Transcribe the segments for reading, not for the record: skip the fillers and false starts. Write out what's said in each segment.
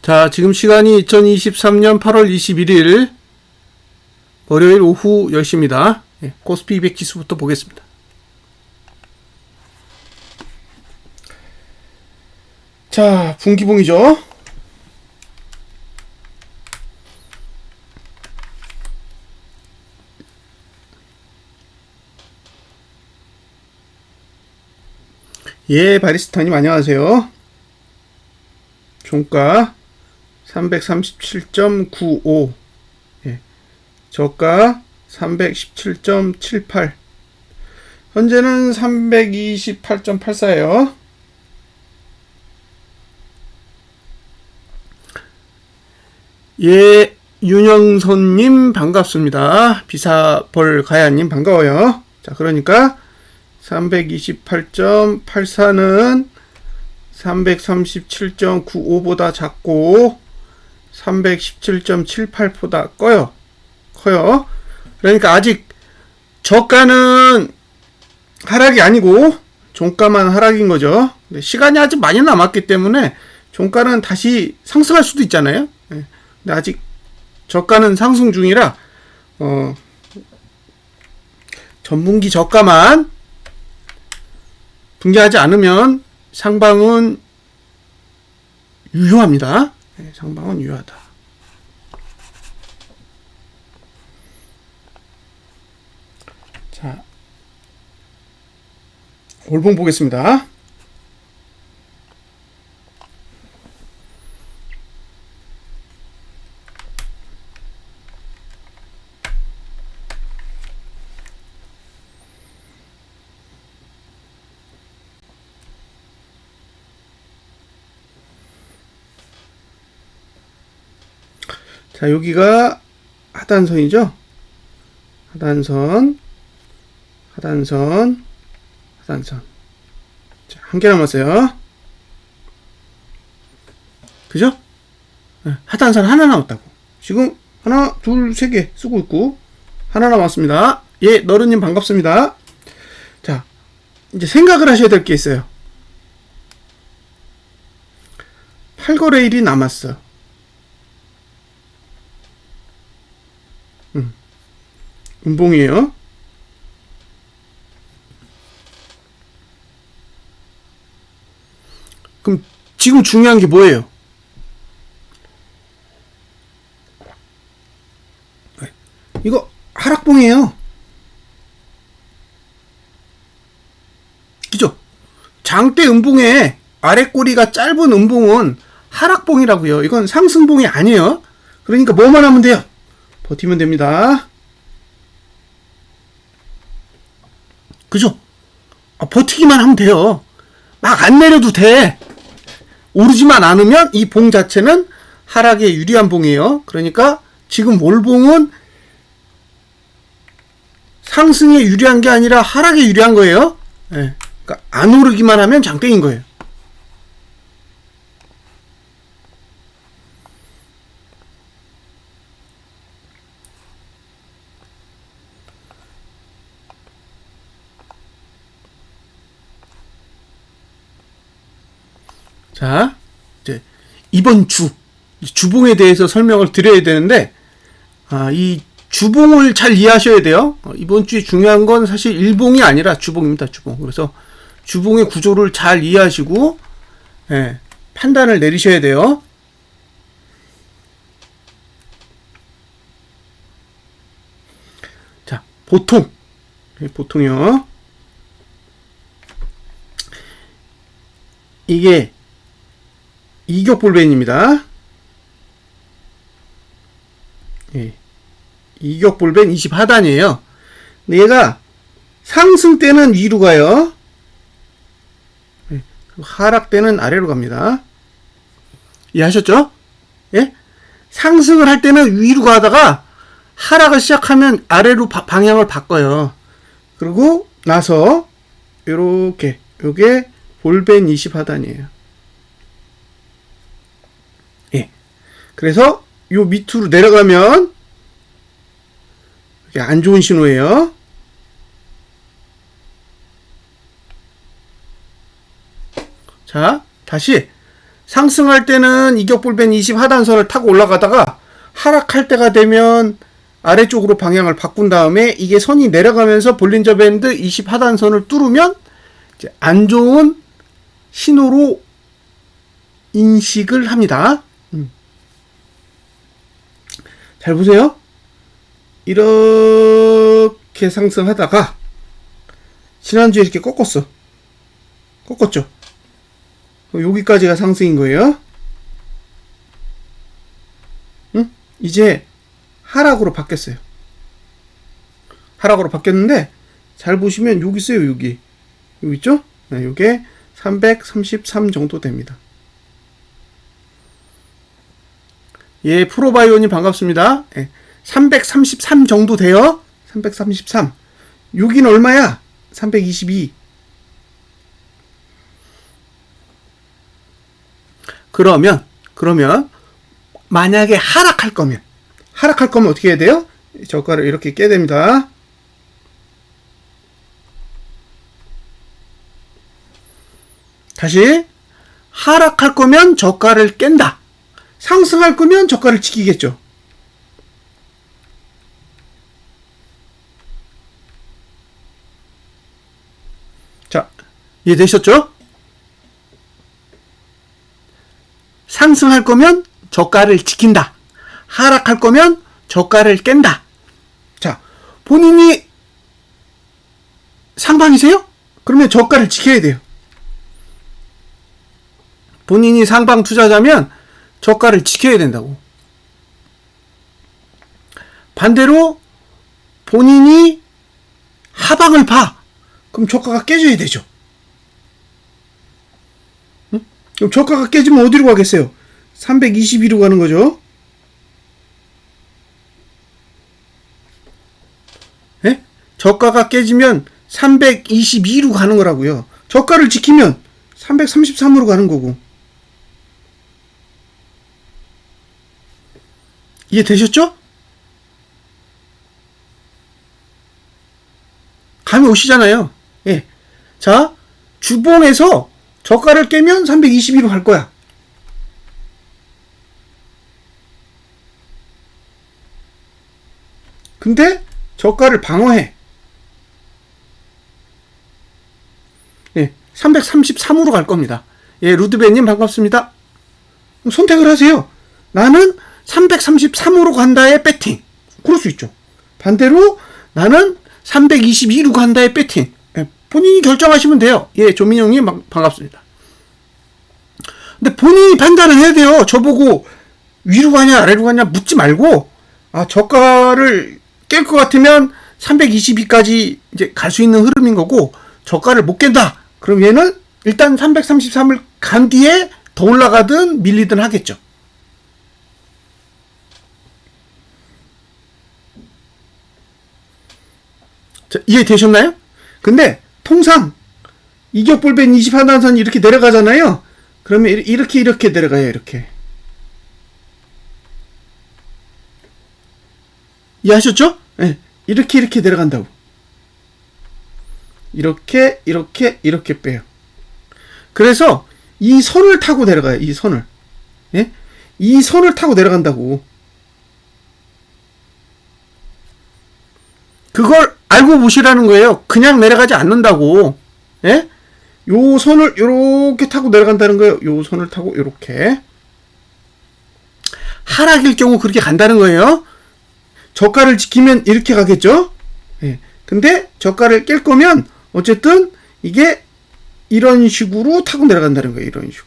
자, 지금 시간이 2023년 8월 21일 월요일 오후 10시입니다. 예, 코스피 200 지수부터 보겠습니다. 자, 분기봉이죠. 예, 바리스타님 안녕하세요. 종가 337.95, 예, 저가 317.78, 현재는 328.84예요. 예, 윤영선님 반갑습니다. 비사벌 가야님 반가워요. 자, 그러니까 328.84는 337.95보다 작고 317.78보다 커요. 그러니까 아직 저가는 하락이 아니고 종가만 하락인 거죠. 시간이 아직 많이 남았기 때문에 종가는 다시 상승할 수도 있잖아요. 근데 아직 저가는 상승 중이라 전분기 저가만 붕괴하지 않으면 상방은 유효합니다. 네, 상방은 유효하다. 자, 월봉 보겠습니다. 자, 여기가 하단선이죠. 하단선. 자, 한 개 남았어요. 그죠? 네, 하단선 하나 남았다고. 지금 하나, 둘, 세 개 쓰고 있고 하나 남았습니다. 예, 너른님 반갑습니다. 자, 이제 생각을 하셔야 될 게 있어요. 8거래일이 남았어. 음봉이에요. 그럼 지금 중요한 게 뭐예요? 이거 하락봉이에요. 그죠? 장대 음봉에 아래 꼬리가 짧은 음봉은 하락봉이라고요. 이건 상승봉이 아니에요. 그러니까 뭐만 하면 돼요? 버티면 됩니다. 그죠? 버티기만 하면 돼요. 막 안 내려도 돼. 오르지만 않으면 이 봉 자체는 하락에 유리한 봉이에요. 그러니까 지금 월봉은 상승에 유리한 게 아니라 하락에 유리한 거예요. 네. 그러니까 안 오르기만 하면 장땡인 거예요. 자, 이제 이번 주봉에 대해서 설명을 드려야 되는데, 이 주봉을 잘 이해하셔야 돼요. 이번 주에 중요한 건 사실 일봉이 아니라 주봉입니다. 주봉. 그래서 주봉의 구조를 잘 이해하시고, 예, 판단을 내리셔야 돼요. 자, 보통이요. 이게 이격볼벤입니다. 예. 이격볼벤 20하단이에요. 근데 얘가 상승 때는 위로 가요. 예. 하락 때는 아래로 갑니다. 이해하셨죠? 예? 상승을 할 때는 위로 가다가 하락을 시작하면 아래로 방향을 바꿔요. 그리고 나서 요렇게 요게 볼벤 20하단이에요. 예. 그래서 요 밑으로 내려가면 이게 안 좋은 신호예요. 자, 다시 상승할 때는 이격불변 20 하단선을 타고 올라가다가 하락할 때가 되면 아래쪽으로 방향을 바꾼 다음에 이게 선이 내려가면서 볼린저 밴드 20 하단선을 뚫으면 이제 안 좋은 신호로 인식을 합니다. 잘 보세요. 이렇게 상승하다가 지난주에 이렇게 꺾었죠. 여기까지가 상승인 거예요. 이제 하락으로 바뀌었어요. 하락으로 바뀌었는데 잘 보시면 여기 있어요. 여기 있죠? 네, 요게 333 정도 됩니다. 예, 프로바이오님 반갑습니다. 예, 333 정도 돼요. 333. 여기는 얼마야? 322. 그러면 만약에 하락할 거면 어떻게 해야 돼요? 저가를 이렇게 깨야 됩니다. 다시 하락할 거면 저가를 깬다. 상승할 거면 저가를 지키겠죠. 자, 이해되셨죠? 상승할 거면 저가를 지킨다. 하락할 거면 저가를 깬다. 자, 본인이 상방이세요? 그러면 저가를 지켜야 돼요. 본인이 상방 투자자면 저가를 지켜야 된다고. 반대로 본인이 하방을 봐. 그럼 저가가 깨져야 되죠. 응? 그럼 저가가 깨지면 어디로 가겠어요? 322로 가는 거죠. 예? 저가가 깨지면 322로 가는 거라고요. 저가를 지키면 333으로 가는 거고. 이해되셨죠? 감이 오시잖아요. 예. 자, 주봉에서 저가를 깨면 322로 갈 거야. 근데 저가를 방어해. 예, 333으로 갈 겁니다. 예, 루드베님 반갑습니다. 선택을 하세요. 나는 333으로 간다의 배팅. 그럴 수 있죠. 반대로 나는 322로 간다의 배팅. 예, 본인이 결정하시면 돼요. 예, 조민영님 반갑습니다. 근데 본인이 판단을 해야 돼요. 저보고 위로 가냐 아래로 가냐 묻지 말고, 아, 저가를 깰 것 같으면 322까지 이제 갈 수 있는 흐름인 거고, 저가를 못 깬다. 그럼 얘는 일단 333을 간 뒤에 더 올라가든 밀리든 하겠죠. 자, 이해되셨나요? 근데 통상 이격불변 20 하단선이 이렇게 내려가잖아요. 그러면 이렇게 내려가요. 이렇게. 이해하셨죠? 네, 이렇게 내려간다고. 이렇게 빼요. 그래서 이 선을 타고 내려가요. 이 선을. 예? 이 선을 타고 내려간다고. 그걸 알고 보시라는 거예요. 그냥 내려가지 않는다고. 예? 요 선을 요렇게 타고 내려간다는 거예요. 요 선을 타고 요렇게. 하락일 경우 그렇게 간다는 거예요. 저가를 지키면 이렇게 가겠죠? 예. 근데 저가를 깰 거면 어쨌든 이게 이런 식으로 타고 내려간다는 거예요. 이런 식으로.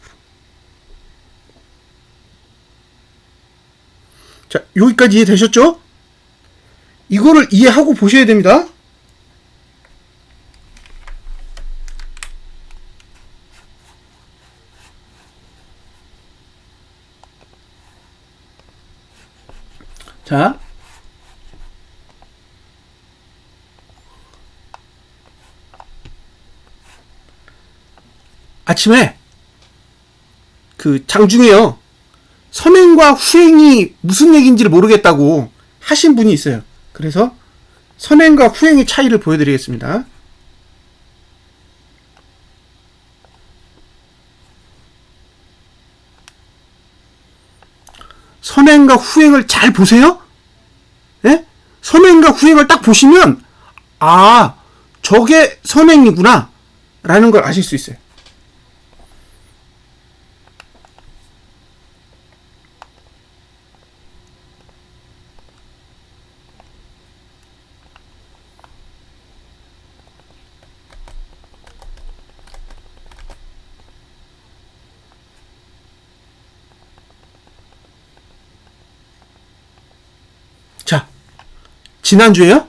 자, 여기까지 이해되셨죠? 이거를 이해하고 보셔야 됩니다. 자, 아침에 그 장중에요, 선행과 후행이 무슨 얘기인지를 모르겠다고 하신 분이 있어요. 그래서 선행과 후행의 차이를 보여드리겠습니다. 선행과 후행을 잘 보세요. 예? 선행과 후행을 딱 보시면 아, 저게 선행이구나 라는 걸 아실 수 있어요. 자, 지난주에요?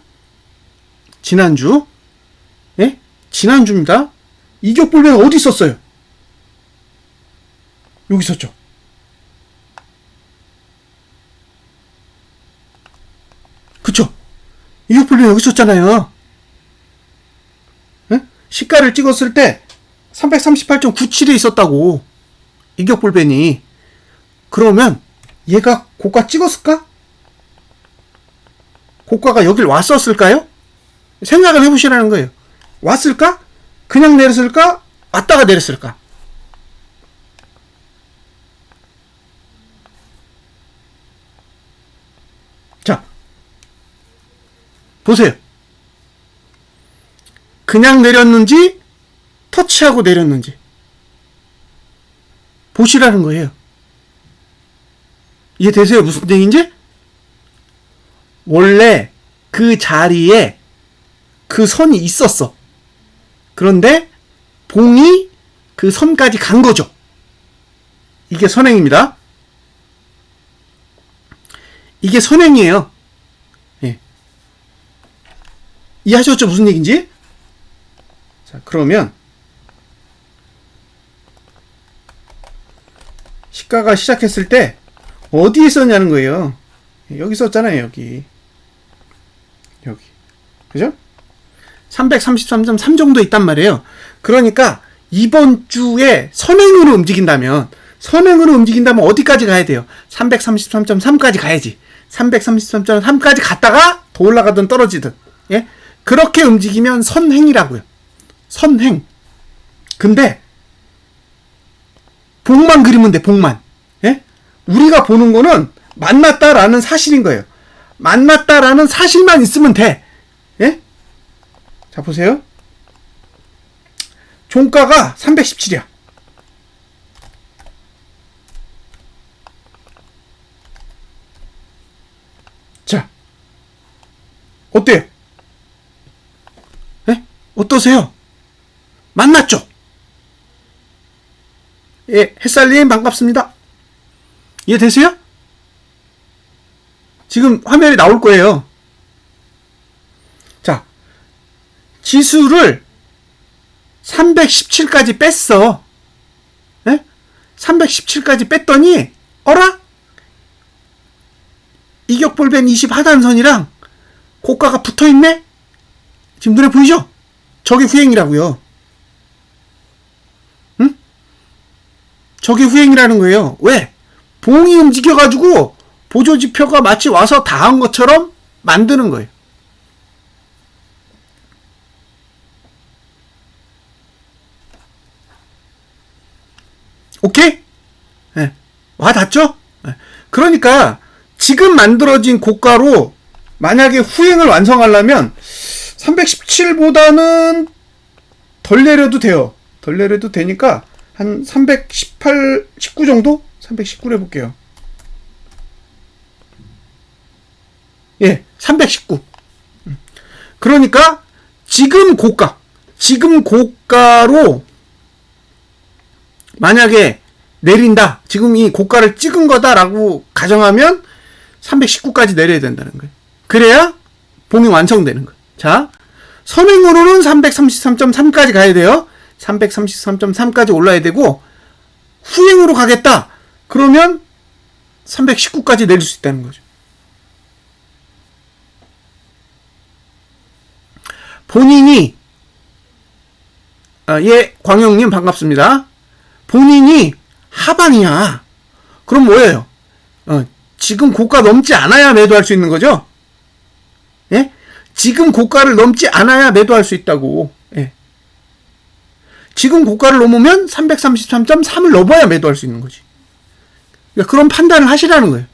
지난주. 예? 지난주입니다. 이격불변이 어디 있었어요? 여기 있었죠. 그쵸? 이격불변이 여기 있었잖아요. 예? 시가를 찍었을 때 338.97에 있었다고. 이격불변이. 그러면 얘가 고가 찍었을까? 고가가 여길 왔었을까요? 생각을 해보시라는 거예요. 왔을까? 그냥 내렸을까? 왔다가 내렸을까? 자, 보세요. 그냥 내렸는지 터치하고 내렸는지 보시라는 거예요. 이해되세요? 무슨 얘기인지? 원래 그 자리에 그 선이 있었어. 그런데 봉이 그 선까지 간 거죠. 이게 선행입니다. 이게 선행이에요. 예. 이해하셨죠? 무슨 얘기인지? 자, 그러면 시가가 시작했을 때 어디에 있었냐는 거예요. 여기 있었잖아요. 여기. 그죠? 333.3 정도 있단 말이에요. 그러니까 이번 주에 선행으로 움직인다면 어디까지 가야 돼요? 333.3까지 가야지. 333.3까지 갔다가 더 올라가든 떨어지든. 예? 그렇게 움직이면 선행이라고요. 선행. 근데 봉만 그리면 돼. 봉만. 예? 우리가 보는 거는 만났다라는 사실인 거예요. 만났다라는 사실만 있으면 돼. 예? 자, 보세요. 종가가 317이야. 자, 어때요? 예? 어떠세요? 만났죠? 예, 햇살님 반갑습니다. 이해되세요? 지금 화면에 나올 거예요. 자, 지수를 317까지 뺐어. 예? 317까지 뺐더니 어라? 이격불변 20 하단선이랑 고가가 붙어있네? 지금 눈에 보이죠? 저게 후행이라고요. 응? 저게 후행이라는 거예요. 왜? 봉이 움직여가지고 보조지표가 마치 와서 닿은 것처럼 만드는 거예요. 오케이? 네. 와 닿죠? 네. 그러니까 지금 만들어진 고가로 만약에 후행을 완성하려면 317보다는 덜 내려도 돼요. 덜 내려도 되니까 한 318, 19 정도? 319로 해볼게요. 예, 319. 그러니까 지금 고가로 만약에 내린다. 지금 이 고가를 찍은 거다라고 가정하면 319까지 내려야 된다는 거예요. 그래야 봉이 완성되는 거예요. 자, 선행으로는 333.3까지 가야 돼요. 333.3까지 올라야 되고 후행으로 가겠다. 그러면 319까지 내릴 수 있다는 거죠. 본인이 예, 광영님 반갑습니다. 본인이 하방이야. 그럼 뭐예요? 지금 고가 넘지 않아야 매도할 수 있는 거죠? 예? 지금 고가를 넘지 않아야 매도할 수 있다고. 예. 지금 고가를 넘으면 333.3을 넘어야 매도할 수 있는 거지. 그러니까 그런 판단을 하시라는 거예요.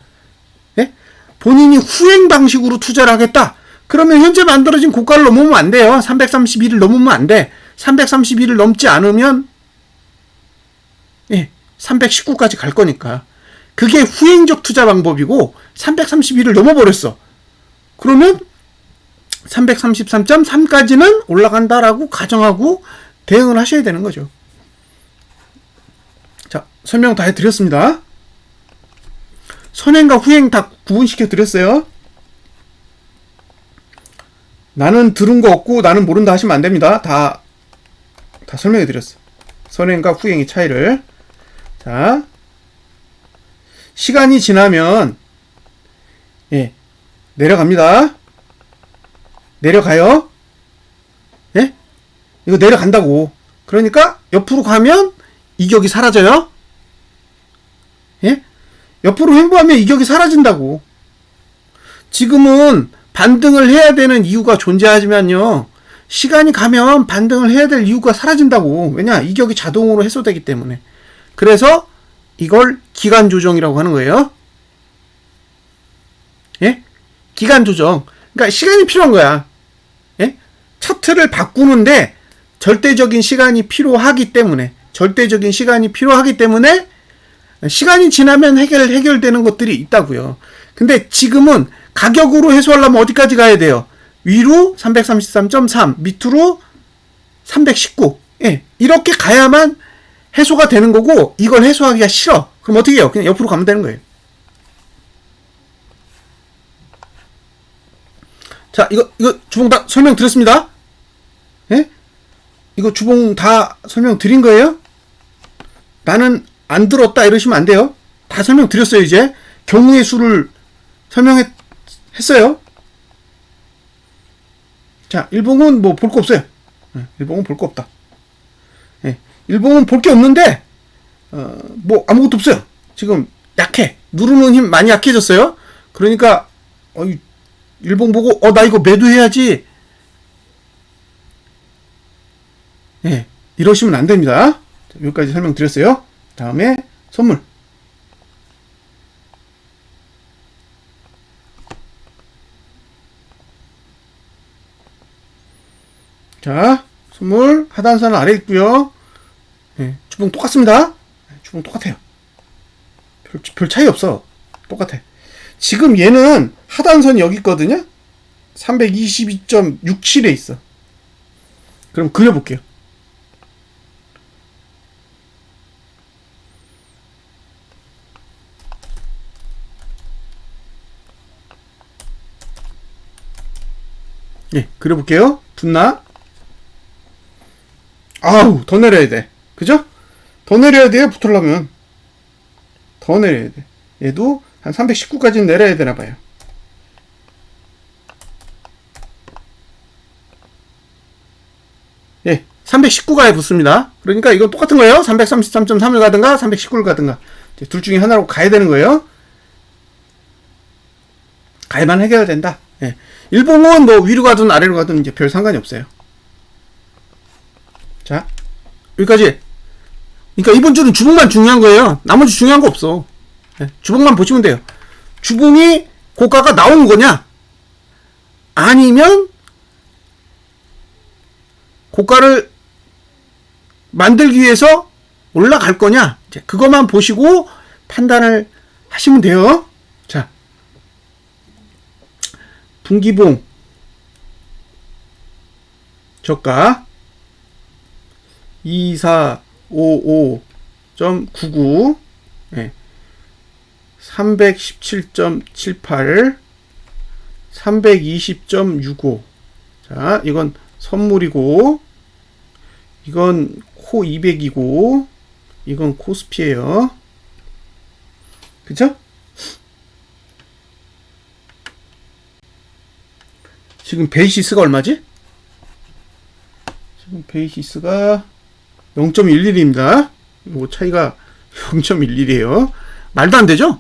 본인이 후행 방식으로 투자를 하겠다. 그러면 현재 만들어진 고가를 넘으면 안 돼요. 331을 넘으면 안 돼. 331을 넘지 않으면 319까지 갈 거니까. 그게 후행적 투자 방법이고 331을 넘어버렸어. 그러면 333.3까지는 올라간다라고 가정하고 대응을 하셔야 되는 거죠. 자, 설명 다 해드렸습니다. 선행과 후행 다 구분시켜 드렸어요. 나는 들은 거 없고 나는 모른다 하시면 안 됩니다. 다 설명해 드렸어. 선행과 후행의 차이를. 자, 시간이 지나면 내려갑니다. 내려가요. 이거 내려간다고. 그러니까 옆으로 가면 이격이 사라져요. 옆으로 횡보하면 이격이 사라진다고. 지금은 반등을 해야 되는 이유가 존재하지만요, 시간이 가면 반등을 해야 될 이유가 사라진다고. 왜냐? 이격이 자동으로 해소되기 때문에. 그래서 이걸 기간 조정이라고 하는 거예요. 기간 조정. 그러니까 시간이 필요한 거야. 차트를 바꾸는데 절대적인 시간이 필요하기 때문에 시간이 지나면 해결되는 것들이 있다고요. 근데 지금은 가격으로 해소하려면 어디까지 가야 돼요? 위로 333.3, 밑으로 319. 이렇게 가야만 해소가 되는 거고, 이걸 해소하기가 싫어. 그럼 어떻게 해요? 그냥 옆으로 가면 되는 거예요. 자, 이거 주봉 다 설명 드렸습니다. 이거 주봉 다 설명 드린 거예요? 나는 안 들었다 이러시면 안 돼요. 다 설명 드렸어요. 이제 경우의 수를 설명했어요. 자, 일봉은 뭐 볼 거 없어요. 일봉은 볼 거 없다. 일봉은 볼 게 없는데 뭐 아무것도 없어요. 지금 약해. 누르는 힘 많이 약해졌어요. 그러니까 일봉 보고 나 이거 매도해야지. 이러시면 안 됩니다. 자, 여기까지 설명드렸어요. 다음에 선물. 자, 선물 하단선은 아래 있고요. 주봉 똑같습니다. 주봉 똑같아요. 별 차이 없어. 똑같아. 지금 얘는 하단선이 여기 있거든요. 322.67에 있어. 그럼 그려볼게요. 그려볼게요. 붙나? 아우, 더 내려야 돼. 그죠? 더 내려야 돼요, 붙으려면. 더 내려야 돼. 얘도 한 319까지는 내려야 되나봐요. 319가에 붙습니다. 그러니까 이건 똑같은 거예요. 333.3을 가든가 319를 가든가 둘 중에 하나로 가야 되는 거예요. 가야만 해결된다. 일봉은 뭐 위로 가든 아래로 가든 이제 별 상관이 없어요. 자, 여기까지. 그러니까 이번 주는 주봉만 중요한 거예요. 나머지 중요한 거 없어. 주봉만 보시면 돼요. 주봉이 고가가 나온 거냐? 아니면 고가를 만들기 위해서 올라갈 거냐? 이제 그것만 보시고 판단을 하시면 돼요. 자, 분기봉 저가 2455.99 317.78 320.65 자, 이건 선물이고 이건 코 200이고 이건 코스피예요. 그쵸? 지금 베이시스가 얼마지? 지금 베이시스가 0.11입니다. 요 차이가 0.11이에요. 말도 안 되죠?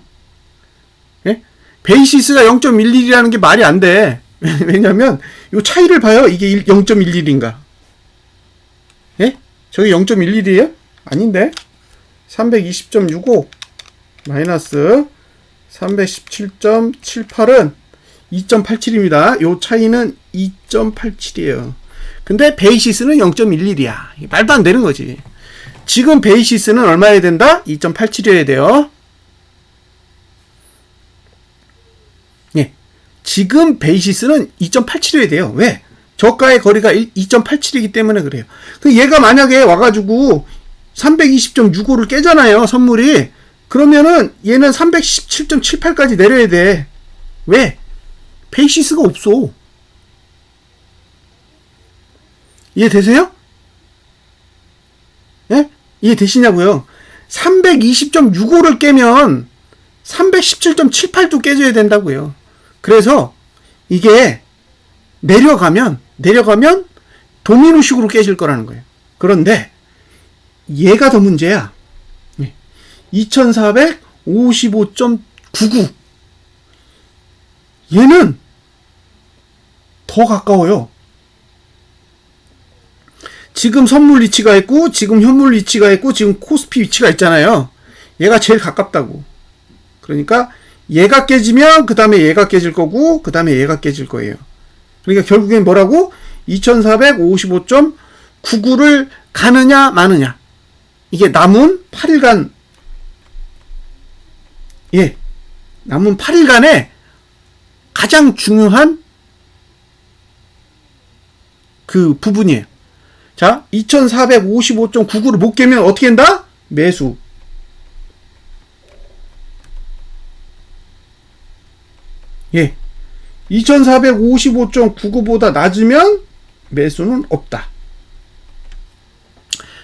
베이시스가 0.11이라는 게 말이 안 돼. 왜냐면 요 차이를 봐요. 이게 0.11인가? 저기 0.11이에요? 아닌데? 320.65 마이너스 317.78은 2.87입니다. 요 차이는 2.87이에요. 근데 베이시스는 0.11이야. 말도 안 되는 거지. 지금 베이시스는 얼마여야 된다? 2.87이어야 돼요. 예. 지금 베이시스는 2.87이어야 돼요. 왜? 저가의 거리가 2.87이기 때문에 그래요. 얘가 만약에 와가지고 320.65를 깨잖아요. 선물이. 그러면은 얘는 317.78까지 내려야 돼. 왜? 베이시스가 없어. 이해되세요? 예? 이해되시냐고요? 320.65를 깨면 317.78도 깨져야 된다고요. 그래서 이게 내려가면 도미노식으로 깨질 거라는 거예요. 그런데 얘가 더 문제야. 2455.99 얘는 더 가까워요. 지금 선물 위치가 있고 지금 현물 위치가 있고 지금 코스피 위치가 있잖아요. 얘가 제일 가깝다고. 그러니까 얘가 깨지면 그 다음에 얘가 깨질 거고 그 다음에 얘가 깨질 거예요. 그러니까 결국엔 뭐라고? 2455.99를 가느냐 마느냐. 이게 남은 8일간 남은 8일간에 가장 중요한 그 부분이에요. 자, 2455.99를 못 깨면 어떻게 한다? 매수. 예. 2455.99보다 낮으면 매수는 없다.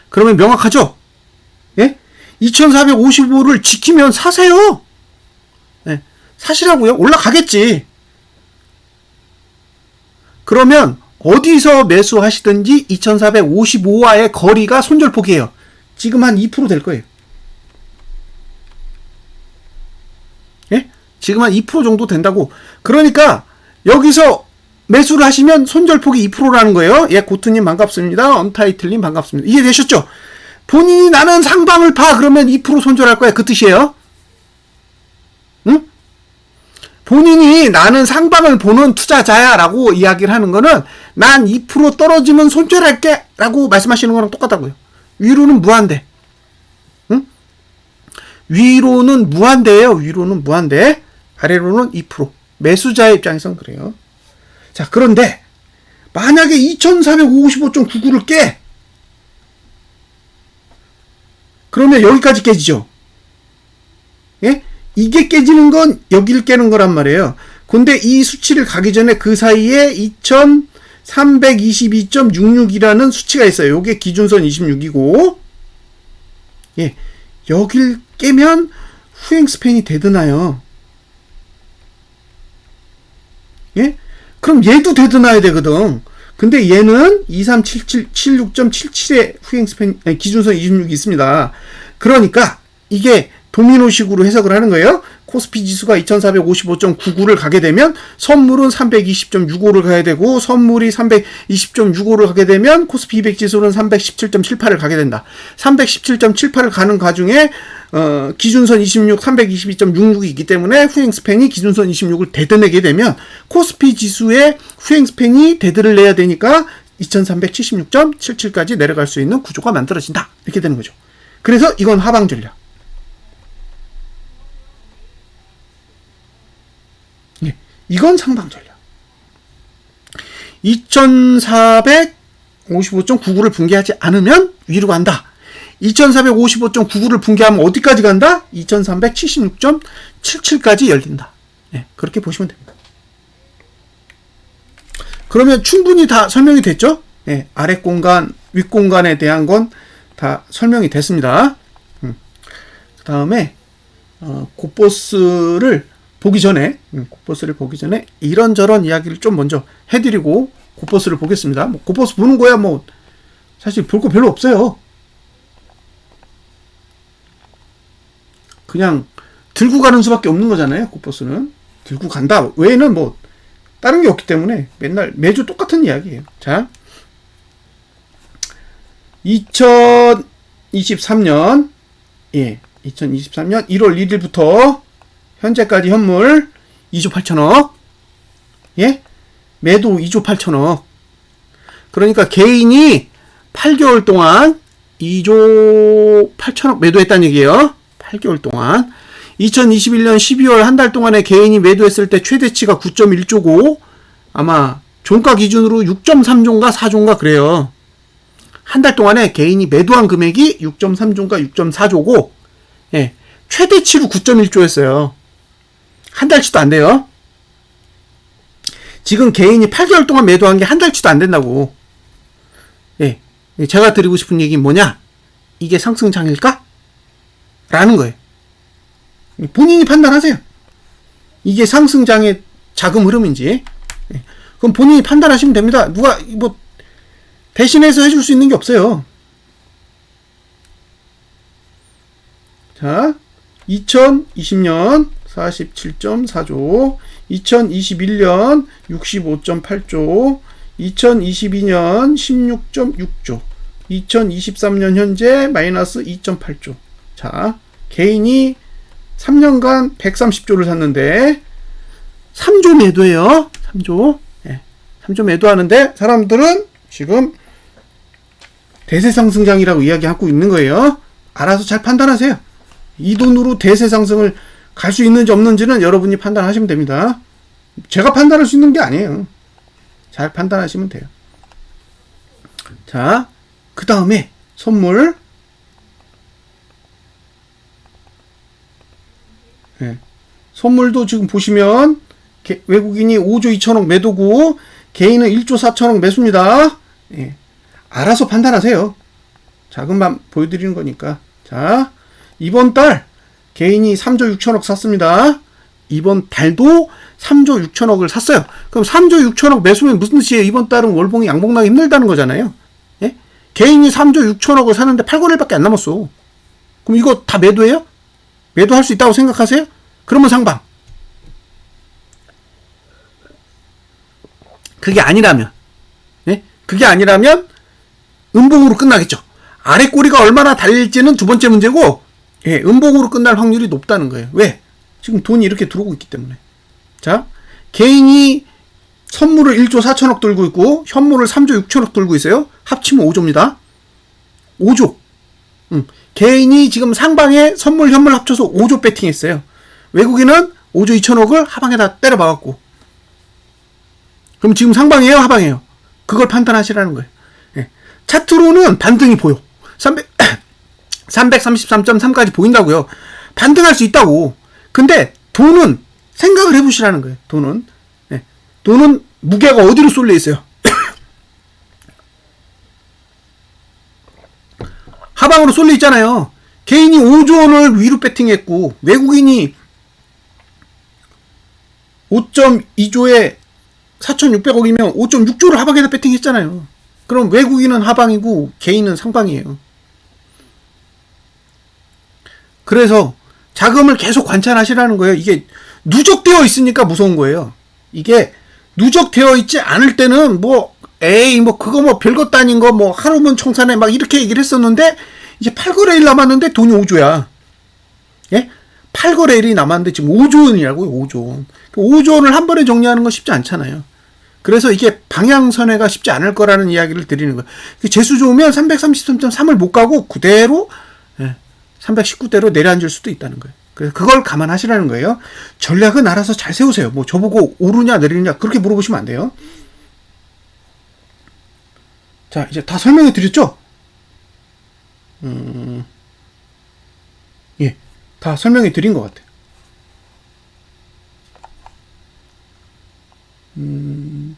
그러면 명확하죠? 예? 2455를 지키면 사세요. 예. 사시라고요. 올라가겠지. 그러면 어디서 매수하시든지 2455와의 거리가 손절폭이에요. 지금 한 2% 될 거예요. 예? 지금 한 2% 정도 된다고. 그러니까 여기서 매수를 하시면 손절폭이 2%라는 거예요. 예, 고트님 반갑습니다. 언타이틀님 반갑습니다. 이해되셨죠? 본인이 나는 상방을 파 그러면 2% 손절할 거야. 그 뜻이에요. 응? 본인이 나는 상방을 보는 투자자야 라고 이야기를 하는 거는 난 2% 떨어지면 손절할게 라고 말씀하시는 거랑 똑같다고요. 위로는 무한대. 응? 위로는 무한대예요. 위로는 무한대. 아래로는 2%. 매수자의 입장에선 그래요. 자, 그런데 만약에 2455.99를 깨. 그러면 여기까지 깨지죠. 예? 이게 깨지는 건 여기를 깨는 거란 말이에요. 근데 이 수치를 가기 전에 그 사이에 2322.66이라는 수치가 있어요. 요게 기준선 26이고, 예, 여길 깨면 후행 스팬이 되드나요. 예? 그럼 얘도 되드나야 되거든. 근데 얘는 2376.77의 후행 스팬, 아니, 기준선 26이 있습니다. 그러니까 이게 도미노식으로 해석을 하는 거예요. 코스피 지수가 2455.99를 가게 되면 선물은 320.65를 가야 되고 선물이 320.65를 가게 되면 코스피 200 지수는 317.78을 가게 된다. 317.78을 가는 과중에 기준선 26, 322.66이 있기 때문에 후행 스팬이 기준선 26을 대드내게 되면 코스피 지수의 후행 스팬이 대드를 내야 되니까 2376.77까지 내려갈 수 있는 구조가 만들어진다. 이렇게 되는 거죠. 그래서 이건 하방 전략. 예, 이건 상방 전략. 2455.99를 붕괴하지 않으면 위로 간다. 2455.99를 붕괴하면 어디까지 간다? 2376.77까지 열린다. 네, 그렇게 보시면 됩니다. 그러면 충분히 다 설명이 됐죠? 네, 아래 공간, 윗 공간에 대한 건 다 설명이 됐습니다. 그 다음에 곱보스를 보기 전에 이런저런 이야기를 좀 먼저 해드리고 곱보스를 보겠습니다. 뭐 곱보스 보는 거야 뭐 사실 볼 거 별로 없어요. 그냥 들고 가는 수밖에 없는 거잖아요. 곱보스는 들고 간다 외에는 뭐 다른 게 없기 때문에 매주 똑같은 이야기예요. 자, 2023년 1월 1일부터 현재까지 현물 2조 8천억. 예? 매도 2조 8천억. 그러니까 개인이 8개월 동안 2조 8천억 매도했다는 얘기예요. 8개월 동안. 2021년 12월 한 달 동안에 개인이 매도했을 때 최대치가 9.1조고 아마 종가 기준으로 6.3조인가 4조인가 그래요. 한 달 동안에 개인이 매도한 금액이 6.3조인가 6.4조고 예, 최대치로 9.1조였어요. 한 달치도 안 돼요. 지금 개인이 8개월 동안 매도한 게 한 달치도 안 된다고. 예, 제가 드리고 싶은 얘기는 뭐냐? 이게 상승장일까? 라는 거예요. 본인이 판단하세요. 이게 상승장의 자금 흐름인지. 예, 그럼 본인이 판단하시면 됩니다. 누가 뭐 대신해서 해줄 수 있는 게 없어요. 자, 2020년 47.4조, 2021년 65.8조, 2022년 16.6조, 2023년 현재 마이너스 2.8조. 자, 개인이 3년간 130조를 샀는데 3조 매도예요. 3조. 예, 3조 매도하는데 사람들은 지금 대세상승장이라고 이야기하고 있는 거예요. 알아서 잘 판단하세요. 이 돈으로 대세상승을 갈 수 있는지 없는지는 여러분이 판단하시면 됩니다. 제가 판단할 수 있는 게 아니에요. 잘 판단하시면 돼요. 자, 그 다음에 선물. 네. 선물도 지금 보시면 외국인이 5조 2천억 매도고 개인은 1조 4천억 매수입니다. 네. 알아서 판단하세요. 자금만 보여드리는 거니까. 자, 이번 달 개인이 3조 6천억 샀습니다. 이번 달도 3조 6천억을 샀어요. 그럼 3조 6천억 매수면 무슨 뜻이에요? 이번 달은 월봉이 양봉나기 힘들다는 거잖아요. 예? 개인이 3조 6천억을 사는데 8거래일밖에 안 남았어. 그럼 이거 다 매도예요? 매도할 수 있다고 생각하세요? 그러면 상방. 그게 아니라면, 예? 그게 아니라면 음봉으로 끝나겠죠. 아래 꼬리가 얼마나 달릴지는 두 번째 문제고, 예, 음봉으로 끝날 확률이 높다는 거예요. 왜? 지금 돈이 이렇게 들어오고 있기 때문에. 자, 개인이 선물을 1조 4천억 들고 있고 현물을 3조 6천억 들고 있어요. 합치면 5조입니다. 5조. 개인이 지금 상방에 선물 현물 합쳐서 5조 배팅했어요. 외국인은 5조 2천억을 하방에다 때려박았고. 그럼 지금 상방이에요, 하방이에요? 그걸 판단하시라는 거예요. 예. 차트로는 반등이 보여. 333.3까지 보인다고요. 반등할 수 있다고. 근데 돈은 생각을 해보시라는 거예요. 돈은. 네. 돈은 무게가 어디로 쏠려 있어요? 하방으로 쏠려 있잖아요. 개인이 5조 원을 위로 배팅했고 외국인이 5.2조에 4,600억이면 5.6조를 하방에다 배팅했잖아요. 그럼 외국인은 하방이고 개인은 상방이에요. 그래서 자금을 계속 관찰하시라는 거예요. 이게 누적되어 있으니까 무서운 거예요. 이게 누적되어 있지 않을 때는 뭐 그거 뭐 별것도 아닌 거 뭐 하루면 청산해 막 이렇게 얘기를 했었는데 이제 8거래일 남았는데 돈이 5조야. 예? 8거래일이 남았는데 지금 5조 원이라고요. 5조 원. 5조 원을 한 번에 정리하는 건 쉽지 않잖아요. 그래서 이게 방향선회가 쉽지 않을 거라는 이야기를 드리는 거예요. 재수 좋으면 333.3을 못 가고 그대로 319대로 내려앉을 수도 있다는 거예요. 그래서 그걸 감안하시라는 거예요. 전략은 알아서 잘 세우세요. 뭐 저보고 오르냐 내리냐 그렇게 물어보시면 안 돼요. 자, 이제 다 설명해 드렸죠? 예, 다 설명해 드린 것 같아요.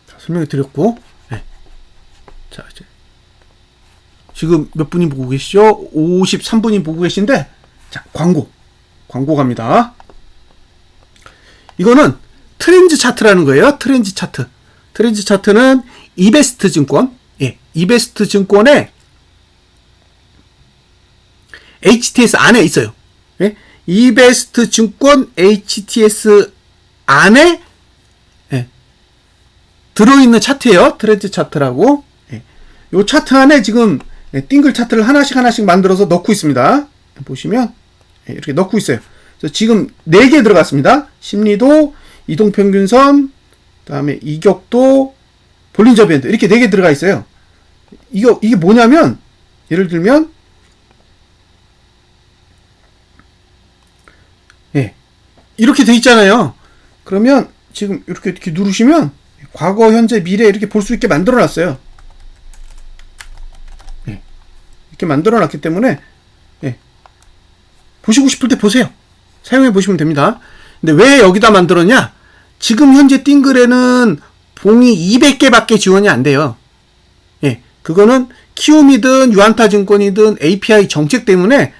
다 설명해 드렸고, 예. 자, 이제 지금 몇 분이 보고 계시죠? 53분이 보고 계신데, 자, 광고 갑니다. 이거는 트렌드 차트라는 거예요. 트렌드 차트. 트렌드 차트는 이베스트 증권, 예, 이베스트 증권의 HTS 안에 있어요. 예? 이베스트 증권 HTS 안에 예, 들어있는 차트예요. 트렌드 차트라고. 예. 요 차트 안에 지금 띵글 차트를 하나씩 만들어서 넣고 있습니다. 보시면 예, 이렇게 넣고 있어요. 그래서 지금 4개 들어갔습니다. 심리도, 이동평균선, 그다음에 이격도, 볼린저 밴드 이렇게 4개 들어가 있어요. 이게 뭐냐면 예를 들면 예. 이렇게 돼 있잖아요. 그러면 지금 이렇게 누르시면 과거, 현재, 미래 이렇게 볼 수 있게 만들어 놨어요. 예. 이렇게 만들어 놨기 때문에 예. 보시고 싶을 때 보세요. 사용해 보시면 됩니다. 근데 왜 여기다 만들었냐? 지금 현재 띵글에는 봉이 200개밖에 지원이 안 돼요. 예. 그거는 키움이든 유안타증권이든 API 정책 때문에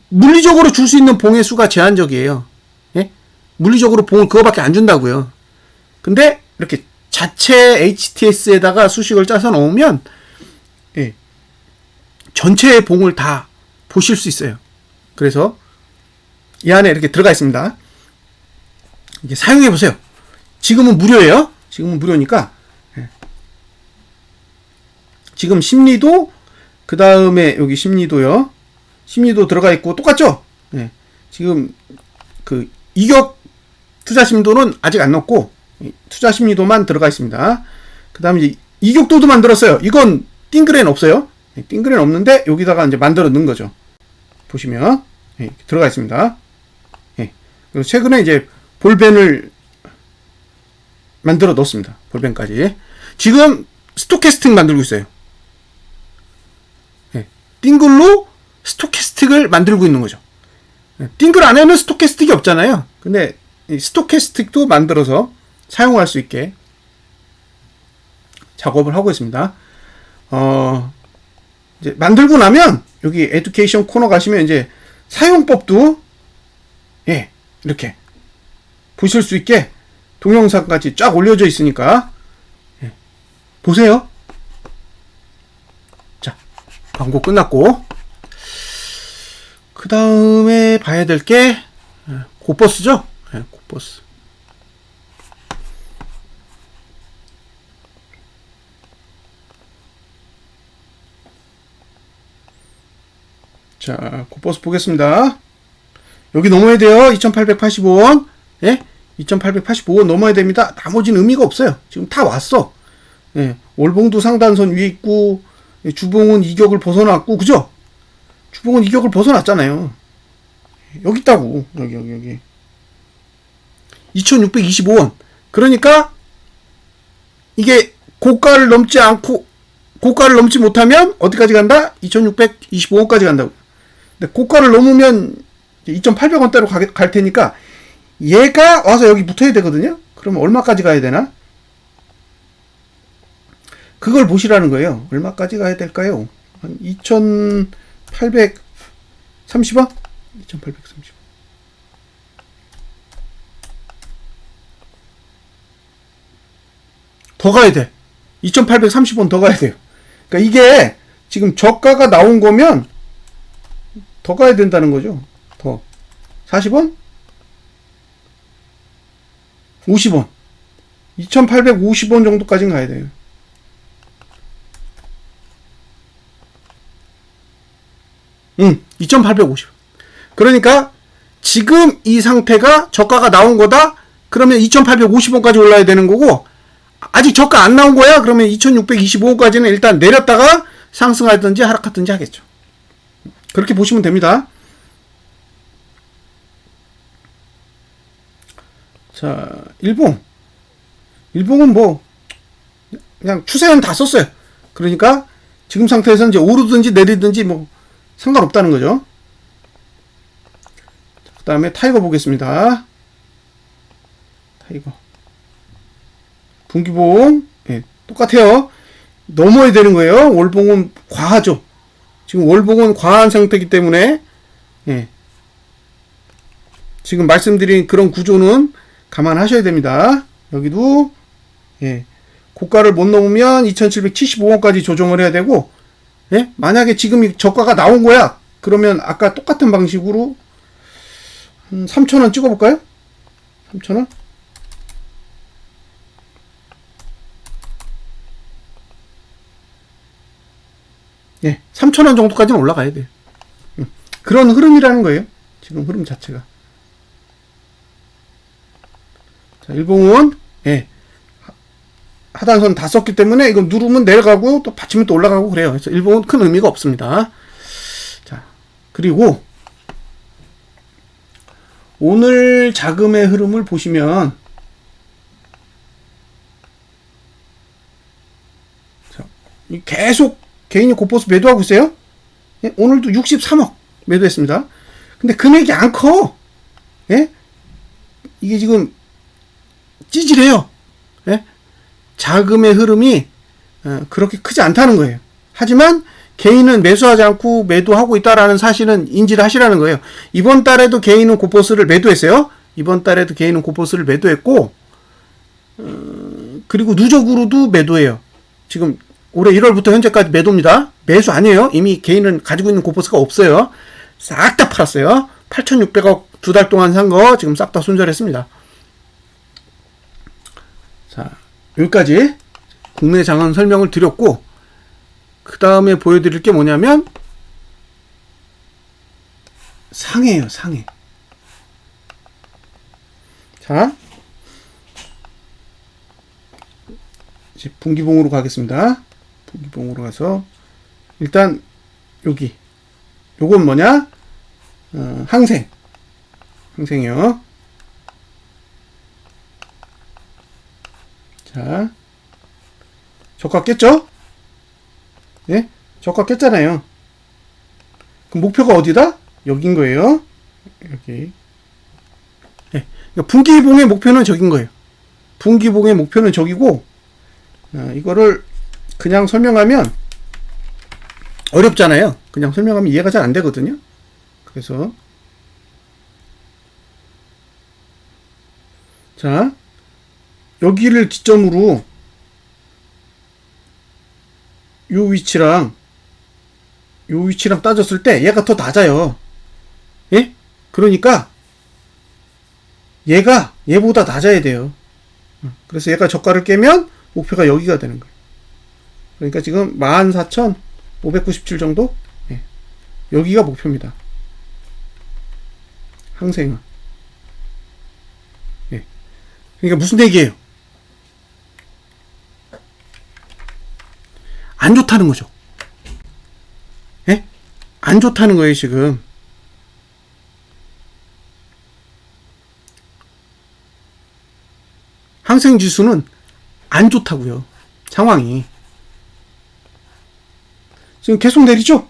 물리적으로 줄 수 있는 봉의 수가 제한적이에요. 예? 물리적으로 봉을 그거밖에 안 준다고요. 근데 이렇게 자체 HTS에다가 수식을 짜서 넣으면 예, 전체의 봉을 다 보실 수 있어요. 그래서 이 안에 이렇게 들어가 있습니다. 이게 사용해 보세요. 지금은 무료예요. 지금은 무료니까 예. 지금 심리도 그 다음에 여기 심리도요. 심리도 들어가 있고 똑같죠? 예. 지금 그 이격 투자 심도는 아직 안 넣었고 투자 심리도만 들어가 있습니다. 그 다음에 이제 이격도도 만들었어요. 이건 띵글엔 없어요. 예. 띵글엔 없는데 여기다가 이제 만들어 넣은 거죠. 보시면 예. 들어가 있습니다. 예. 그리고 최근에 이제 볼벤을 만들어 넣었습니다. 볼벤까지. 지금 스토캐스틱 만들고 있어요. 예. 띵글로 스토캐스틱을 만들고 있는 거죠. 띵글 안에는 스토캐스틱이 없잖아요. 근데 이 스토캐스틱도 만들어서 사용할 수 있게 작업을 하고 있습니다. 이제 만들고 나면 여기 에듀케이션 코너 가시면 이제 사용법도 예, 이렇게 보실 수 있게 동영상까지 쫙 올려져 있으니까 예, 보세요. 자, 광고 끝났고 그 다음에 봐야 될 게 고버스죠. 네, 고버스. 자, 고버스 보겠습니다. 여기 넘어야 돼요. 2885원. 예? 2885원 넘어야 됩니다. 나머지는 의미가 없어요. 지금 다 왔어. 예, 월봉도 상단선 위에 있고 주봉은 이격을 벗어났고 그죠? 주봉은 이격을 벗어났잖아요. 여기 있다고. 여기. 2625원. 그러니까 이게 고가를 넘지 않고 고가를 넘지 못하면 어디까지 간다? 2625원까지 간다고. 근데 고가를 넘으면 2800원대로 갈 테니까 얘가 와서 여기 붙어야 되거든요. 그러면 얼마까지 가야 되나? 그걸 보시라는 거예요. 얼마까지 가야 될까요? 한 2830원? 2830원. 더 가야 돼. 2830원 더 가야 돼요. 그러니까 이게 지금 저가가 나온 거면 더 가야 된다는 거죠. 더. 40원? 50원. 2850원 정도까지는 가야 돼요. 2850. 그러니까 지금 이 상태가 저가가 나온 거다? 그러면 2850원까지 올라야 되는 거고 아직 저가 안 나온 거야? 그러면 2625원까지는 일단 내렸다가 상승하든지 하락하든지 하겠죠. 그렇게 보시면 됩니다. 자, 일봉은 뭐 그냥 추세는 다 썼어요. 그러니까 지금 상태에서 이제 오르든지 내리든지 뭐 상관없다는 거죠. 그 다음에 타이거 보겠습니다. 타이거. 분기봉. 예, 똑같아요. 넘어야 되는 거예요. 월봉은 과하죠. 지금 월봉은 과한 상태이기 때문에, 예. 지금 말씀드린 그런 구조는 감안하셔야 됩니다. 여기도, 예. 고가를 못 넘으면 2775원까지 조정을 해야 되고, 예? 만약에 지금 저가가 나온 거야. 그러면 아까 똑같은 방식으로 한 3,000원 찍어볼까요? 3,000원? 예, 3,000원 정도까지는 올라가야 돼요. 그런 흐름이라는 거예요. 지금 흐름 자체가. 자, 일봉은 예, 하단선 다 썼기 때문에 이거 누르면 내려가고 또 받치면 또 올라가고 그래요. 그래서 일봉은 큰 의미가 없습니다. 자, 그리고 오늘 자금의 흐름을 보시면 자, 계속 개인이 고포스 매도하고 있어요. 예? 오늘도 63억 매도했습니다. 근데 금액이 안 커. 예? 이게 지금 찌질해요. 예? 자금의 흐름이 그렇게 크지 않다는 거예요. 하지만 개인은 매수하지 않고 매도하고 있다라는 사실은 인지를 하시라는 거예요. 이번 달에도 개인은 고포스를 매도했어요. 이번 달에도 개인은 고포스를 매도했고 그리고 누적으로도 매도해요. 지금 올해 1월부터 현재까지 매도입니다. 매수 아니에요. 이미 개인은 가지고 있는 고포스가 없어요. 싹 다 팔았어요. 8,600억 두 달 동안 산 거 지금 싹 다 손절했습니다. 자, 여기까지 국내 장은 설명을 드렸고 그 다음에 보여드릴 게 뭐냐면 상해예요. 상해. 자, 이제 분기봉으로 가겠습니다. 분기봉으로 가서 일단 여기 요건 뭐냐? 항생이요. 자, 저가 깼죠? 예? 저가 깼잖아요. 그럼 목표가 어디다? 여긴 거예요. 여기. 예. 그러니까 분기봉의 목표는 저긴 거예요. 분기봉의 목표는 저기고, 이거를 그냥 설명하면 어렵잖아요. 그냥 설명하면 이해가 잘 안 되거든요. 그래서 자, 여기를 기점으로 요 위치랑 따졌을 때 얘가 더 낮아요. 예? 그러니까 얘보다 낮아야 돼요. 그래서 얘가 저가를 깨면 목표가 여기가 되는 거예요. 그러니까 지금 14,597 정도? 예. 여기가 목표입니다. 항생은. 예. 그러니까 무슨 얘기예요? 안 좋다는 거죠. 예? 안 좋다는 거예요, 지금. 항생 지수는 안 좋다고요. 상황이. 지금 계속 내리죠?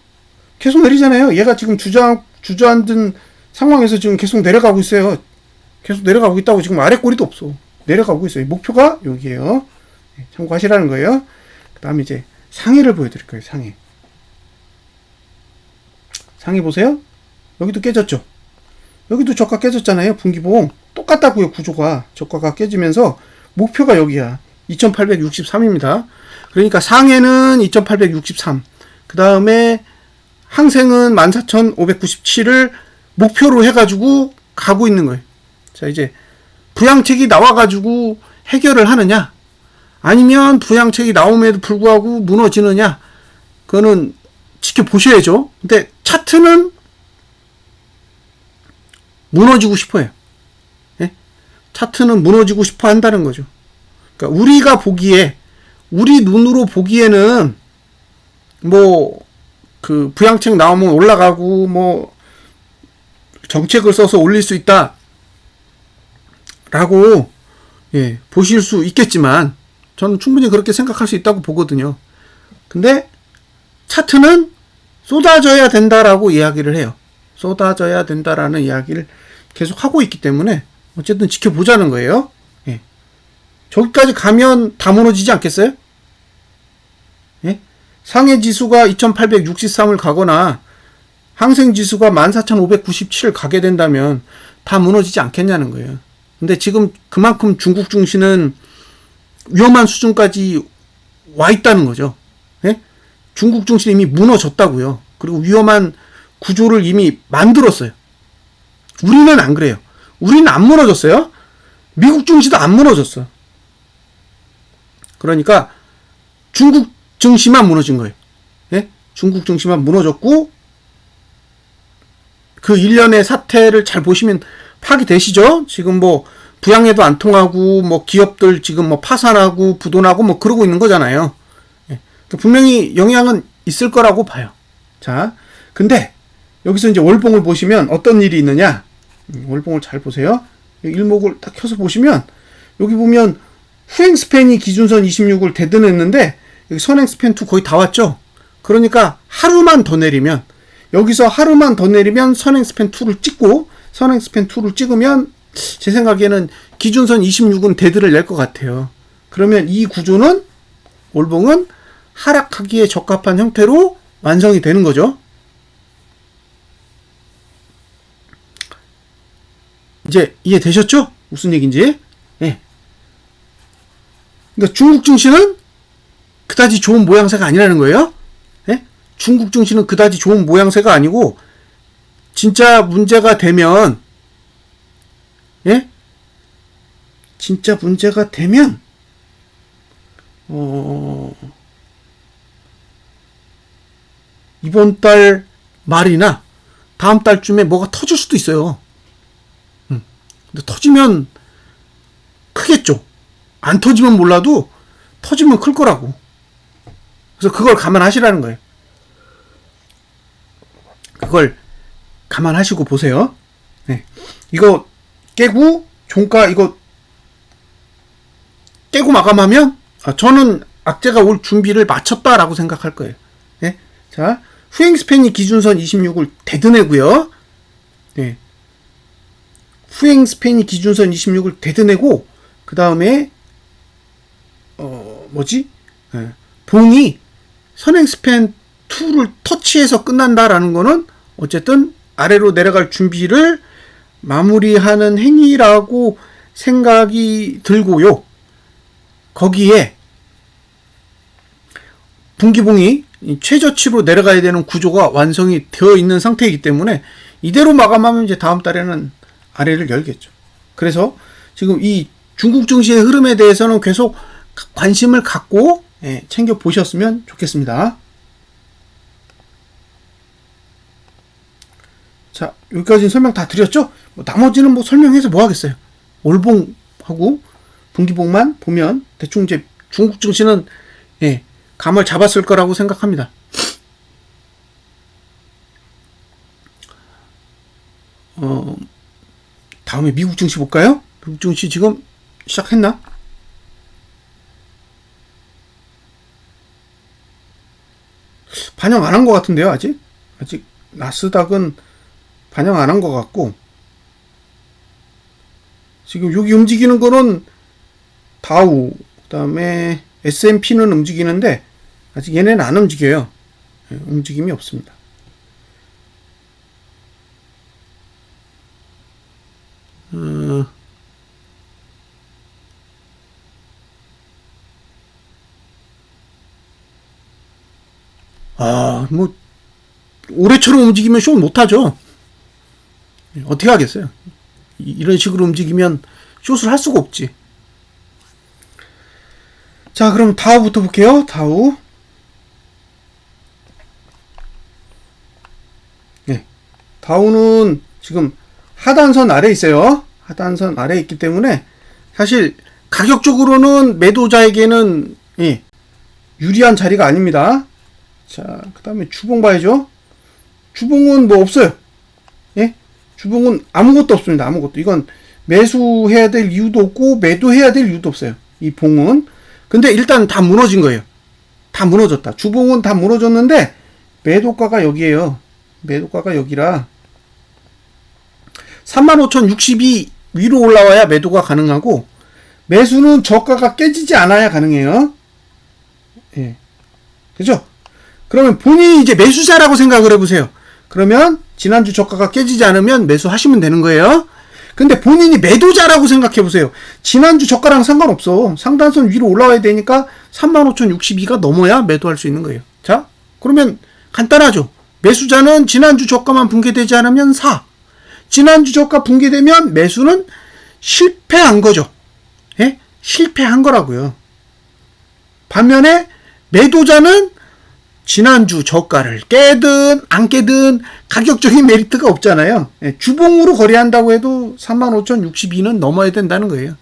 계속 내리잖아요. 얘가 지금 주저앉은 상황에서 지금 계속 내려가고 있어요. 계속 내려가고 있다고 지금 아래 꼬리도 없어. 내려가고 있어요. 목표가 여기에요. 참고하시라는 거예요. 그 다음에 이제 상해를 보여드릴 거예요. 상해 보세요. 여기도 깨졌죠? 여기도 저가 깨졌잖아요. 분기봉. 똑같다고요. 구조가. 저가가 깨지면서 목표가 여기야. 2863입니다. 그러니까 상해는 2863. 그 다음에 항생은 14,597을 목표로 해가지고 가고 있는 거예요. 자, 이제 부양책이 나와가지고 해결을 하느냐? 아니면 부양책이 나옴에도 불구하고 무너지느냐? 그거는 지켜보셔야죠. 근데 차트는 무너지고 싶어요. 예? 차트는 무너지고 싶어 한다는 거죠. 그러니까 우리가 보기에, 우리 눈으로 보기에는 그 부양책 나오면 올라가고 정책을 써서 올릴 수 있다 라고 보실 수 있겠지만 저는 충분히 그렇게 생각할 수 있다고 보거든요. 근데 차트는 쏟아져야 된다라고 이야기를 해요. 쏟아져야 된다라는 이야기를 계속 하고 있기 때문에 어쨌든 지켜보자는 거예요. 저기까지 가면 다 무너지지 않겠어요? 상해 지수가 2863을 가거나 항생 지수가 14,597을 가게 된다면 다 무너지지 않겠냐는 거예요. 근데 지금 그만큼 중국 증시는 위험한 수준까지 와 있다는 거죠. 중국 증시는 이미 무너졌다고요. 그리고 위험한 구조를 이미 만들었어요. 우리는 안 그래요. 우리는 안 무너졌어요. 미국 증시도 안 무너졌어. 그러니까 중국 증시만 무너진 거예요. 중국 증시만 무너졌고 그 일련의 사태를 잘 보시면 파악이 되시죠? 지금 부양해도 안 통하고 뭐 기업들 지금 뭐 파산하고 부도나고 뭐 그러고 있는 거잖아요. 예. 분명히 영향은 있을 거라고 봐요. 자, 근데 여기서 이제 월봉을 보시면 어떤 일이 있느냐? 월봉을 잘 보세요. 일목을 딱 켜서 보시면 여기 보면 후행 스팬이 기준선 26을 대등했는데 여기 선행 스팬 2 거의 다 왔죠. 그러니까 하루만 더 내리면 여기서 하루만 더 내리면 선행 스팬 2를 찍고 선행 스팬 2를 찍으면 제 생각에는 기준선 26은 데드를 낼 것 같아요. 그러면 이 구조는 월봉은 하락하기에 적합한 형태로 완성이 되는 거죠. 이제 이해되셨죠? 무슨 얘기인지. 예. 그러니까 중국 증시는 그다지 좋은 모양새가 아니라는 거예요. 예? 중국 증시는 그다지 좋은 모양새가 아니고 진짜 문제가 되면 예? 진짜 문제가 되면 이번 달 말이나 다음 달쯤에 뭐가 터질 수도 있어요. 근데 터지면 크겠죠. 안 터지면 몰라도 터지면 클 거라고. 그래서 그걸 감안하시라는 거예요. 그걸 감안하시고 보세요. 네. 이거 깨고 종가 이거 깨고 마감하면 저는 악재가 올 준비를 마쳤다라고 생각할 거예요. 네. 자, 후행 스팬이 기준선 26을 대드내고요. 네. 후행 스팬이 기준선 26을 대드내고 그 다음에 네. 봉이 선행 스팬 2를 터치해서 끝난다라는 거는 어쨌든 아래로 내려갈 준비를 마무리하는 행위라고 생각이 들고요. 거기에 분기봉이 최저치로 내려가야 되는 구조가 완성이 되어 있는 상태이기 때문에 이대로 마감하면 이제 다음 달에는 아래를 열겠죠. 그래서 지금 이 중국 증시의 흐름에 대해서는 계속 관심을 갖고 챙겨 보셨으면 좋겠습니다. 자, 여기까지는 설명 다 드렸죠? 나머지는 뭐 설명해서 뭐 하겠어요? 월봉하고 분기봉만 보면 대충 이제 중국 증시는 감을 잡았을 거라고 생각합니다. 다음에 미국 증시 볼까요? 미국 증시 지금 시작했나? 반영 안 한 것 같은데요, 아직 나스닥은 반영 안 한 것 같고, 지금 여기 움직이는 거는 다우, 그 다음에 S&P는 움직이는데, 아직 얘네는 안 움직여요. 움직임이 없습니다. 뭐 올해처럼 움직이면 쇼 못하죠. 어떻게 하겠어요? 이런 식으로 움직이면 숏을 할 수가 없지. 자, 그럼 다우부터 볼게요. 다우. 다우는 지금 하단선 아래에 있어요. 하단선 아래에 있기 때문에 사실 가격적으로는 매도자에게는 유리한 자리가 아닙니다. 자, 그 다음에 주봉 봐야죠. 주봉은 뭐 없어요. 주봉은 아무것도 없습니다. 아무것도. 이건 매수해야 될 이유도 없고 매도해야 될 이유도 없어요. 이 봉은. 근데 일단 다 무너진 거예요. 다 무너졌다. 주봉은 다 무너졌는데 매도가가 여기에요. 매도가가 여기라 35,060이 위로 올라와야 매도가 가능하고 매수는 저가가 깨지지 않아야 가능해요. 그죠? 그러면 본인이 이제 매수자라고 생각을 해보세요. 그러면 지난주 저가가 깨지지 않으면 매수하시면 되는 거예요. 근데 본인이 매도자라고 생각해보세요. 지난주 저가랑 상관없어. 상단선 위로 올라와야 되니까 35,062가 넘어야 매도할 수 있는 거예요. 자, 그러면 간단하죠. 매수자는 지난주 저가만 붕괴되지 않으면 사. 지난주 저가 붕괴되면 매수는 실패한 거죠. 실패한 거라고요. 반면에 매도자는 지난주 저가를 깨든 안 깨든 가격적인 메리트가 없잖아요. 예, 주봉으로 거래한다고 해도 35,062는 넘어야 된다는 거예요.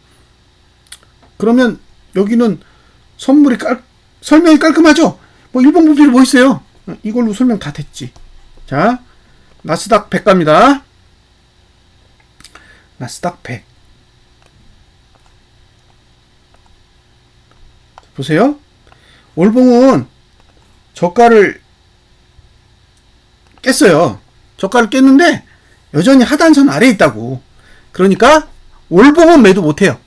그러면 여기는 설명이 깔끔하죠? 뭐 일봉부필 뭐 있어요? 이걸로 설명 다 됐지. 자, 나스닥 100 갑니다. 나스닥 100. 보세요. 월봉은 저가를 깼어요. 저가를 깼는데 여전히 하단선 아래에 있다고. 그러니까 월봉은 매도 못해요.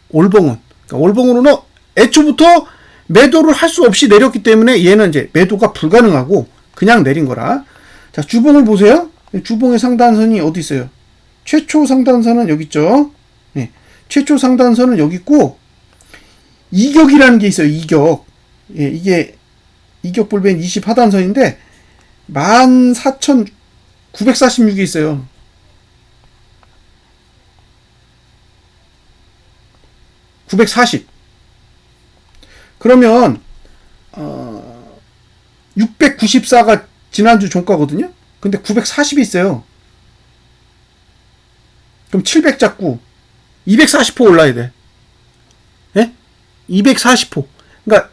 월봉은. 그러니까 월봉으로는 애초부터 매도를 할 수 없이 내렸기 때문에 얘는 이제 매도가 불가능하고 그냥 내린 거라. 자, 주봉을 보세요. 주봉의 상단선이 어디 있어요? 최초 상단선은 여기 있죠. 네. 최초 상단선은 여기 있고 이격이라는 게 있어요. 이격. 예, 이게 이격 볼벤 20 하단선인데 14,946이 있어요. (940) 그러면 694가 지난주 종가거든요. 근데 940이 있어요. 그럼 700 잡고 240호 올라야 돼. 예? 240호. 그러니까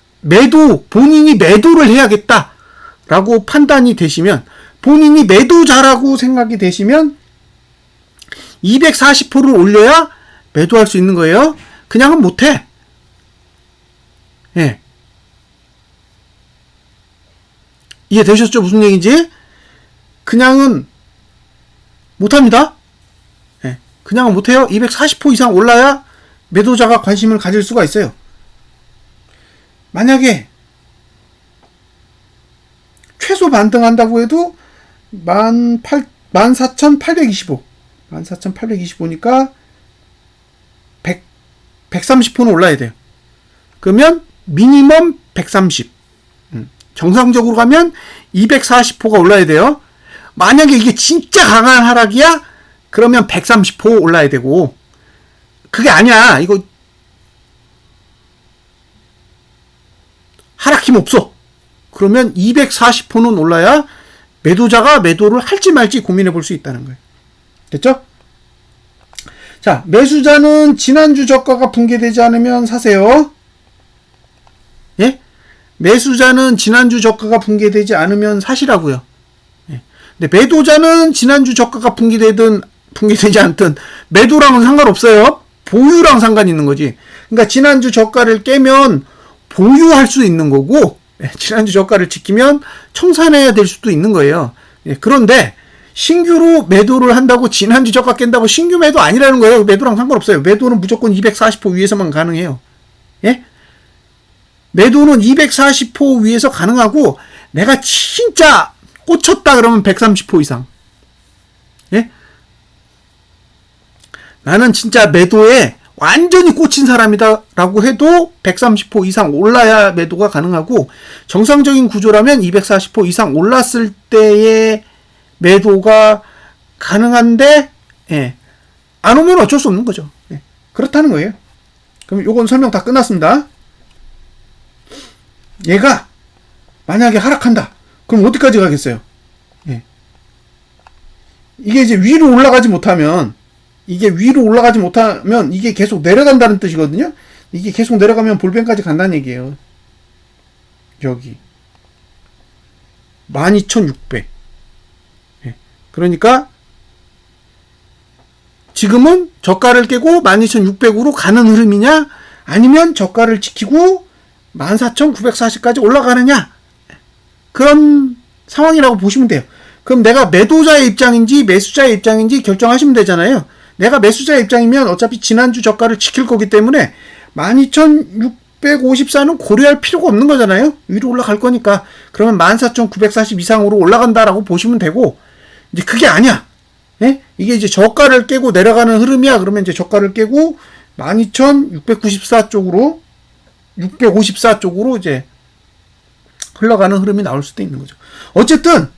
본인이 매도를 해야겠다라고 판단이 되시면, 본인이 매도자라고 생각이 되시면 240호를 올려야 매도할 수 있는 거예요. 그냥은 못해. 예. 이해되셨죠? 무슨 얘기인지? 그냥은 못합니다. 예. 그냥은 못해요. 240호 이상 올라야 매도자가 관심을 가질 수가 있어요. 만약에 최소 반등한다고 해도 14,825. 14,825니까 130호는 올라야 돼요. 그러면 미니멈 130. 정상적으로 가면 240호가 올라야 돼요. 만약에 이게 진짜 강한 하락이야? 그러면 130호 올라야 되고, 그게 아니야. 이거 하락 힘 없어. 그러면 240호는 올라야 매도자가 매도를 할지 말지 고민해 볼 수 있다는 거예요. 됐죠? 자, 매수자는 지난주 저가가 붕괴되지 않으면 사세요. 예? 매수자는 지난주 저가가 붕괴되지 않으면 사시라고요. 예. 근데 매도자는 지난주 저가가 붕괴되지 않든 매도랑은 상관없어요. 보유랑 상관이 있는 거지. 그러니까 지난주 저가를 깨면 보유할 수 있는 거고, 예, 지난주 저가를 지키면 청산해야 될 수도 있는 거예요. 예, 그런데 신규로 매도를 한다고 지난주 저가 깬다고 신규 매도 아니라는 거예요. 매도랑 상관없어요. 매도는 무조건 240호 위에서만 가능해요. 예? 매도는 240호 위에서 가능하고, 내가 진짜 꽂혔다 그러면 130호 이상. 예? 나는 진짜 매도에 완전히 꽂힌 사람이다 라고 해도 130호 이상 올라야 매도가 가능하고, 정상적인 구조라면 240호 이상 올랐을 때의 매도가 가능한데, 예, 안 오면 어쩔 수 없는 거죠. 예, 그렇다는 거예요. 그럼 요건 설명 다 끝났습니다. 얘가 만약에 하락한다. 그럼 어디까지 가겠어요? 예. 이게 이제 위로 올라가지 못하면 이게 계속 내려간다는 뜻이거든요. 이게 계속 내려가면 볼벤까지 간다는 얘기예요. 여기 12,600. 예. 그러니까 지금은 저가를 깨고 12,600으로 가는 흐름이냐, 아니면 저가를 지키고 14,940까지 올라가느냐, 그런 상황이라고 보시면 돼요. 그럼 내가 매도자의 입장인지 매수자의 입장인지 결정하시면 되잖아요. 내가 매수자의 입장이면 어차피 지난주 저가를 지킬 거기 때문에 12,654는 고려할 필요가 없는 거잖아요. 위로 올라갈 거니까. 그러면 14,940 이상으로 올라간다라고 보시면 되고, 이제 그게 아니야. 예? 이게 이제 저가를 깨고 내려가는 흐름이야. 그러면 이제 저가를 깨고 12,694 쪽으로 654 쪽으로 이제 흘러가는 흐름이 나올 수도 있는 거죠. 어쨌든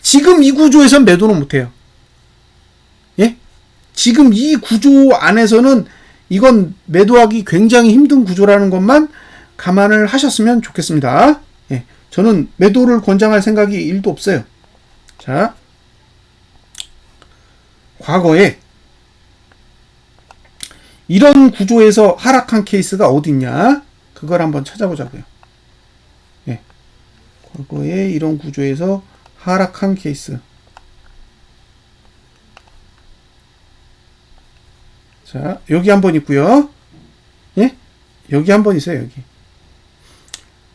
지금 이 구조에선 매도는 못해요. 예? 지금 이 구조 안에서는 이건 매도하기 굉장히 힘든 구조라는 것만 감안을 하셨으면 좋겠습니다. 예. 저는 매도를 권장할 생각이 1도 없어요. 자, 과거에 이런 구조에서 하락한 케이스가 어디 있냐? 그걸 한번 찾아보자고요. 예. 과거에 이런 구조에서 하락한 케이스. 자, 여기 한번 있고요. 예? 여기 한번 있어요, 여기.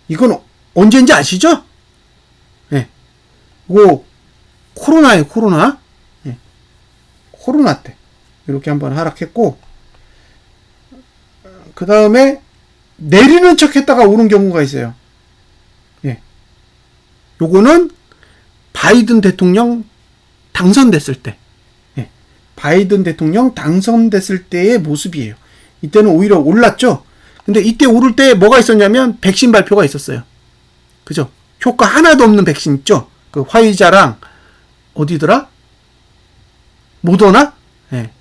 이건 언제인지 아시죠? 예. 이거 코로나예요, 코로나. 예. 코로나 때. 이렇게 한번 하락했고, 그 다음에 내리는 척 했다가 오는 경우가 있어요. 예. 요거는 바이든 대통령 당선됐을 때. 예. 바이든 대통령 당선됐을 때의 모습이에요. 이때는 오히려 올랐죠? 근데 이때 오를 때 뭐가 있었냐면 백신 발표가 있었어요. 그죠? 효과 하나도 없는 백신 있죠? 그 화이자랑 어디더라? 모더나? 예.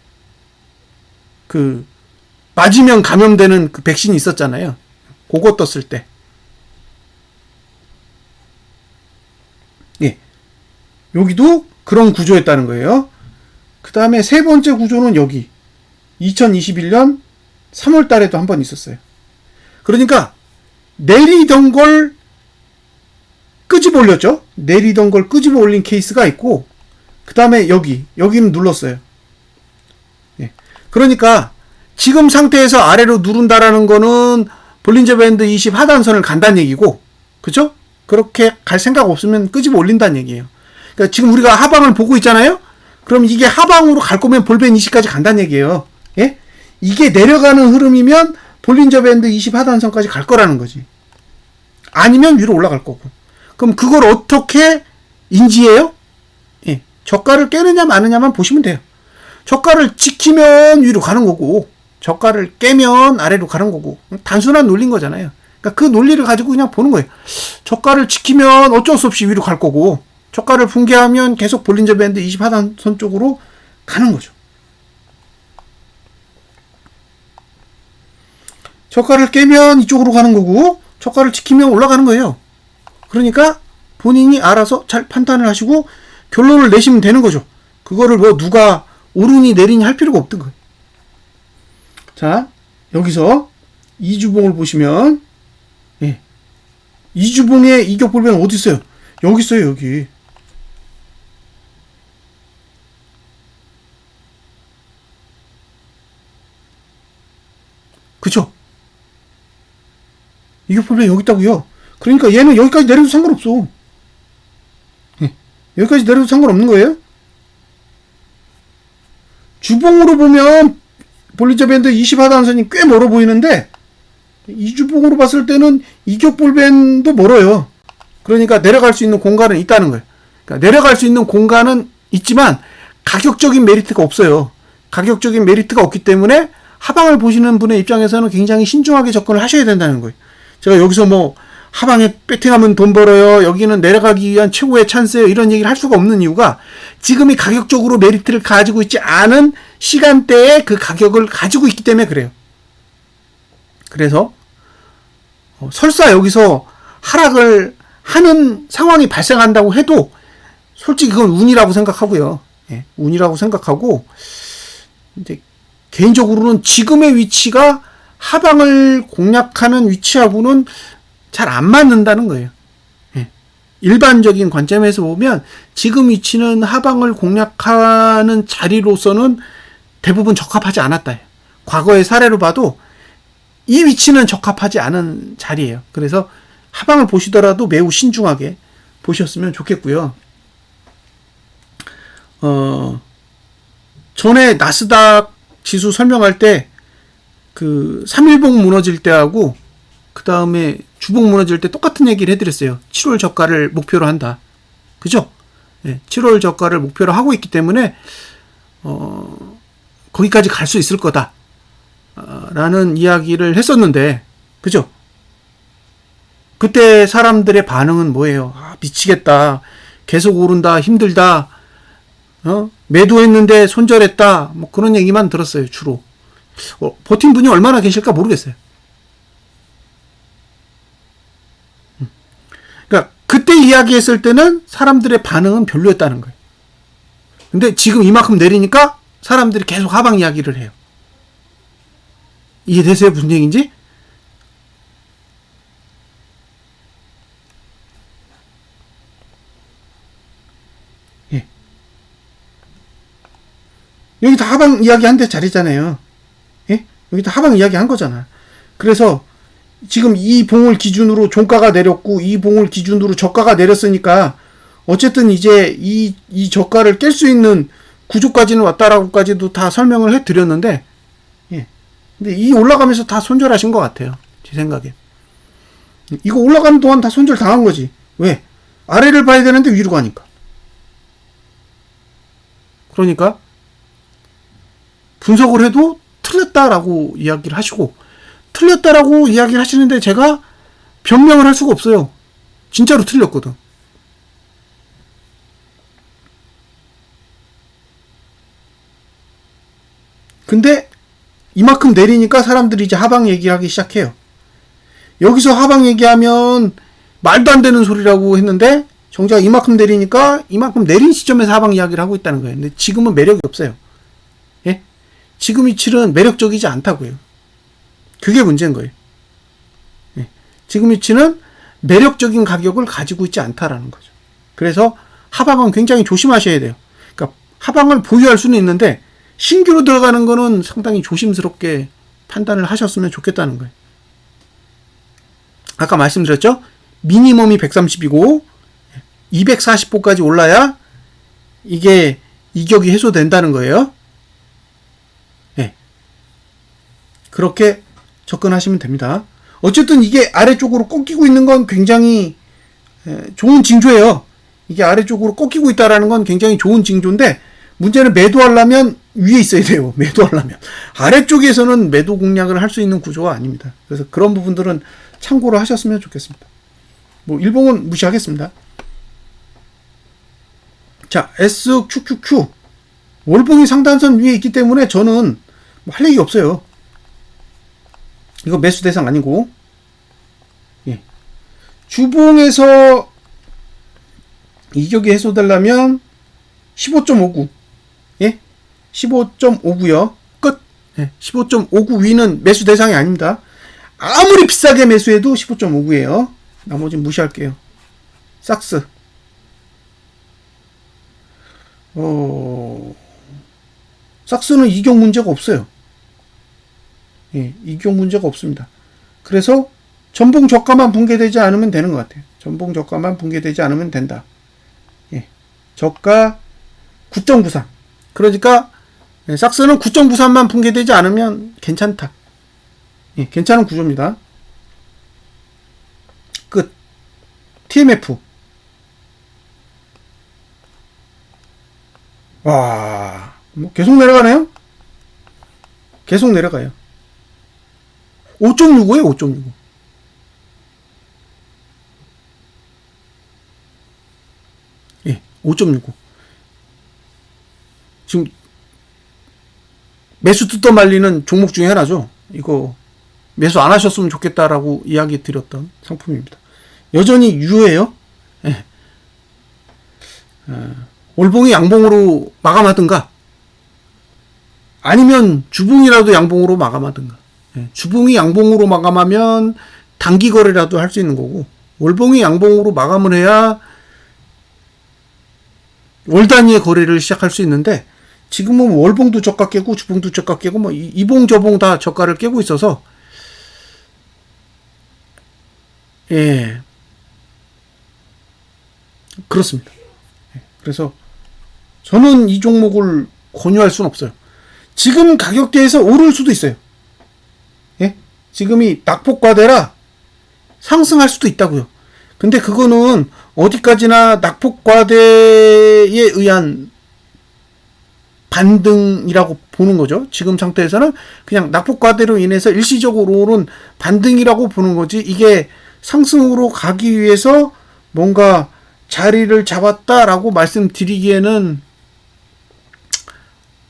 그 맞으면 감염되는 그 백신이 있었잖아요. 그거 떴을 때. 예. 여기도 그런 구조였다는 거예요. 그 다음에 세 번째 구조는 여기. 2021년 3월 달에도 한 번 있었어요. 그러니까 내리던 걸 끄집어 올렸죠. 내리던 걸 끄집어 올린 케이스가 있고, 그 다음에 여기는 눌렀어요. 예. 그러니까 지금 상태에서 아래로 누른다라는 거는 볼린저 밴드 20 하단선을 간다는 얘기고, 그죠? 그렇게 갈 생각 없으면 끄집어 올린다는 얘기예요. 그러니까 지금 우리가 하방을 보고 있잖아요. 그럼 이게 하방으로 갈 거면 볼밴드 20까지 간다는 얘기예요. 예? 이게 내려가는 흐름이면 볼린저 밴드 20 하단선까지 갈 거라는 거지. 아니면 위로 올라갈 거고. 그럼 그걸 어떻게 인지해요? 예. 저가를 깨느냐 마느냐만 보시면 돼요. 저가를 지키면 위로 가는 거고, 저가를 깨면 아래로 가는 거고, 단순한 논리인 거잖아요. 그러니까 그 논리를 가지고 그냥 보는 거예요. 저가를 지키면 어쩔 수 없이 위로 갈 거고, 저가를 붕괴하면 계속 볼린저 밴드 20 하단선 쪽으로 가는 거죠. 저가를 깨면 이쪽으로 가는 거고, 저가를 지키면 올라가는 거예요. 그러니까 본인이 알아서 잘 판단을 하시고 결론을 내시면 되는 거죠. 그거를 뭐 누가 오르니 내리니 할 필요가 없던 거예요. 자, 여기서 이주봉을 보시면, 예. 이주봉의 이격볼배는 어디 있어요? 여기 있어요, 여기. 그쵸? 이격볼배 여기 있다고요. 그러니까 얘는 여기까지 내려도 상관없어. 예. 여기까지 내려도 상관없는 거예요. 주봉으로 보면 볼린저 밴드 20 하단선이 꽤 멀어 보이는데, 이주봉으로 봤을 때는 이격볼밴도 멀어요. 그러니까 내려갈 수 있는 공간은 있다는 거예요. 그러니까 내려갈 수 있는 공간은 있지만 가격적인 메리트가 없어요. 가격적인 메리트가 없기 때문에 하방을 보시는 분의 입장에서는 굉장히 신중하게 접근을 하셔야 된다는 거예요. 제가 여기서 뭐 하방에 배팅하면 돈 벌어요, 여기는 내려가기 위한 최고의 찬스예요, 이런 얘기를 할 수가 없는 이유가 지금이 가격적으로 메리트를 가지고 있지 않은 시간대에 그 가격을 가지고 있기 때문에 그래요. 그래서 설사 여기서 하락을 하는 상황이 발생한다고 해도 솔직히 그건 운이라고 생각하고요. 예, 운이라고 생각하고, 이제 개인적으로는 지금의 위치가 하방을 공략하는 위치하고는 잘 안 맞는다는 거예요. 예. 일반적인 관점에서 보면 지금 위치는 하방을 공략하는 자리로서는 대부분 적합하지 않았다. 과거의 사례로 봐도 이 위치는 적합하지 않은 자리예요. 그래서 하방을 보시더라도 매우 신중하게 보셨으면 좋겠고요. 전에 나스닥 지수 설명할 때 그 3일봉 무너질 때하고 그 다음에 주봉 무너질 때 똑같은 얘기를 해드렸어요. 7월 저가를 목표로 한다. 그죠? 네, 7월 저가를 목표로 하고 있기 때문에 거기까지 갈 수 있을 거다 라는 이야기를 했었는데, 그죠? 그때 사람들의 반응은 뭐예요? 아, 미치겠다, 계속 오른다, 힘들다, 매도했는데 손절했다, 뭐 그런 얘기만 들었어요. 주로 버틴 분이 얼마나 계실까 모르겠어요. 그러니까 그때 이야기했을 때는 사람들의 반응은 별로였다는 거예요. 근데 지금 이만큼 내리니까 사람들이 계속 하방 이야기를 해요. 이해되세요? 무슨 얘기인지? 예. 여기 다 하방 이야기 한 대 자리잖아요. 예? 여기 다 하방 이야기 한 거잖아. 그래서 지금 이 봉을 기준으로 종가가 내렸고 이 봉을 기준으로 저가가 내렸으니까 어쨌든 이제 이 저가를 깰 수 있는 구조까지는 왔다라고까지도 다 설명을 해드렸는데, 예. 근데 이 올라가면서 다 손절하신 것 같아요. 제 생각에. 이거 올라가는 동안 다 손절 당한 거지. 왜? 아래를 봐야 되는데 위로 가니까. 그러니까 분석을 해도 틀렸다라고 이야기를 하시고, 틀렸다라고 이야기를 하시는데 제가 변명을 할 수가 없어요. 진짜로 틀렸거든. 근데 이만큼 내리니까 사람들이 이제 하방 얘기하기 시작해요. 여기서 하방 얘기하면 말도 안 되는 소리라고 했는데 정작 이만큼 내리니까 이만큼 내린 시점에서 하방 이야기를 하고 있다는 거예요. 근데 지금은 매력이 없어요. 예? 지금 위치는 매력적이지 않다고요. 그게 문제인 거예요. 예. 지금 위치는 매력적인 가격을 가지고 있지 않다라는 거죠. 그래서 하방은 굉장히 조심하셔야 돼요. 그러니까 하방을 보유할 수는 있는데 신규로 들어가는 거는 상당히 조심스럽게 판단을 하셨으면 좋겠다는 거예요. 아까 말씀드렸죠? 미니멈이 130이고 240보까지 올라야 이게 이격이 해소된다는 거예요. 네. 그렇게 접근하시면 됩니다. 어쨌든 이게 아래쪽으로 꺾이고 있는 건 굉장히 좋은 징조예요. 이게 아래쪽으로 꺾이고 있다는 건 굉장히 좋은 징조인데 문제는 매도하려면 위에 있어야 돼요. 매도하려면. 아래쪽에서는 매도 공략을 할 수 있는 구조가 아닙니다. 그래서 그런 부분들은 참고를 하셨으면 좋겠습니다. 뭐 일봉은 무시하겠습니다. 자, SQQQ 월봉이 상단선 위에 있기 때문에 저는 뭐 할 얘기 없어요. 이거 매수 대상 아니고, 예. 주봉에서 이격이 해소되려면 15.59, 예, 15.59요. 끝. 예. 15.59 위는 매수 대상이 아닙니다. 아무리 비싸게 매수해도 15.59예요. 나머지는 무시할게요. 삭스. 삭스는 이격 문제가 없어요. 예, 이격 문제가 없습니다. 그래서 전봉 저가만 붕괴되지 않으면 되는 것 같아요. 전봉 저가만 붕괴되지 않으면 된다. 예, 저가 9.93. 그러니까 삭스는 9.93만 붕괴되지 않으면 괜찮다. 예, 괜찮은 구조입니다. 끝. TMF. 와, 뭐 계속 내려가네요? 계속 내려가요. 5.65에요, 5.65. 예, 5.65. 지금 매수 뜯어 말리는 종목 중에 하나죠. 이거 매수 안 하셨으면 좋겠다라고 이야기 드렸던 상품입니다. 여전히 유효해요. 예. 월봉이 양봉으로 마감하든가 아니면 주봉이라도 양봉으로 마감하든가. 예. 주봉이 양봉으로 마감하면 단기 거래라도 할 수 있는 거고 월봉이 양봉으로 마감을 해야 월 단위의 거래를 시작할 수 있는데 지금은 월봉도 저가 깨고 주봉도 저가 깨고 뭐 이봉 저봉 다 저가를 깨고 있어서 예, 그렇습니다. 예, 그래서 저는 이 종목을 권유할 수는 없어요. 지금 가격대에서 오를 수도 있어요. 예? 지금이 낙폭과대라 상승할 수도 있다고요. 근데 그거는 어디까지나 낙폭과대에 의한 반등이라고 보는 거죠. 지금 상태에서는 그냥 낙폭과대로 인해서 일시적으로 오른 반등이라고 보는 거지 이게 상승으로 가기 위해서 뭔가 자리를 잡았다라고 말씀드리기에는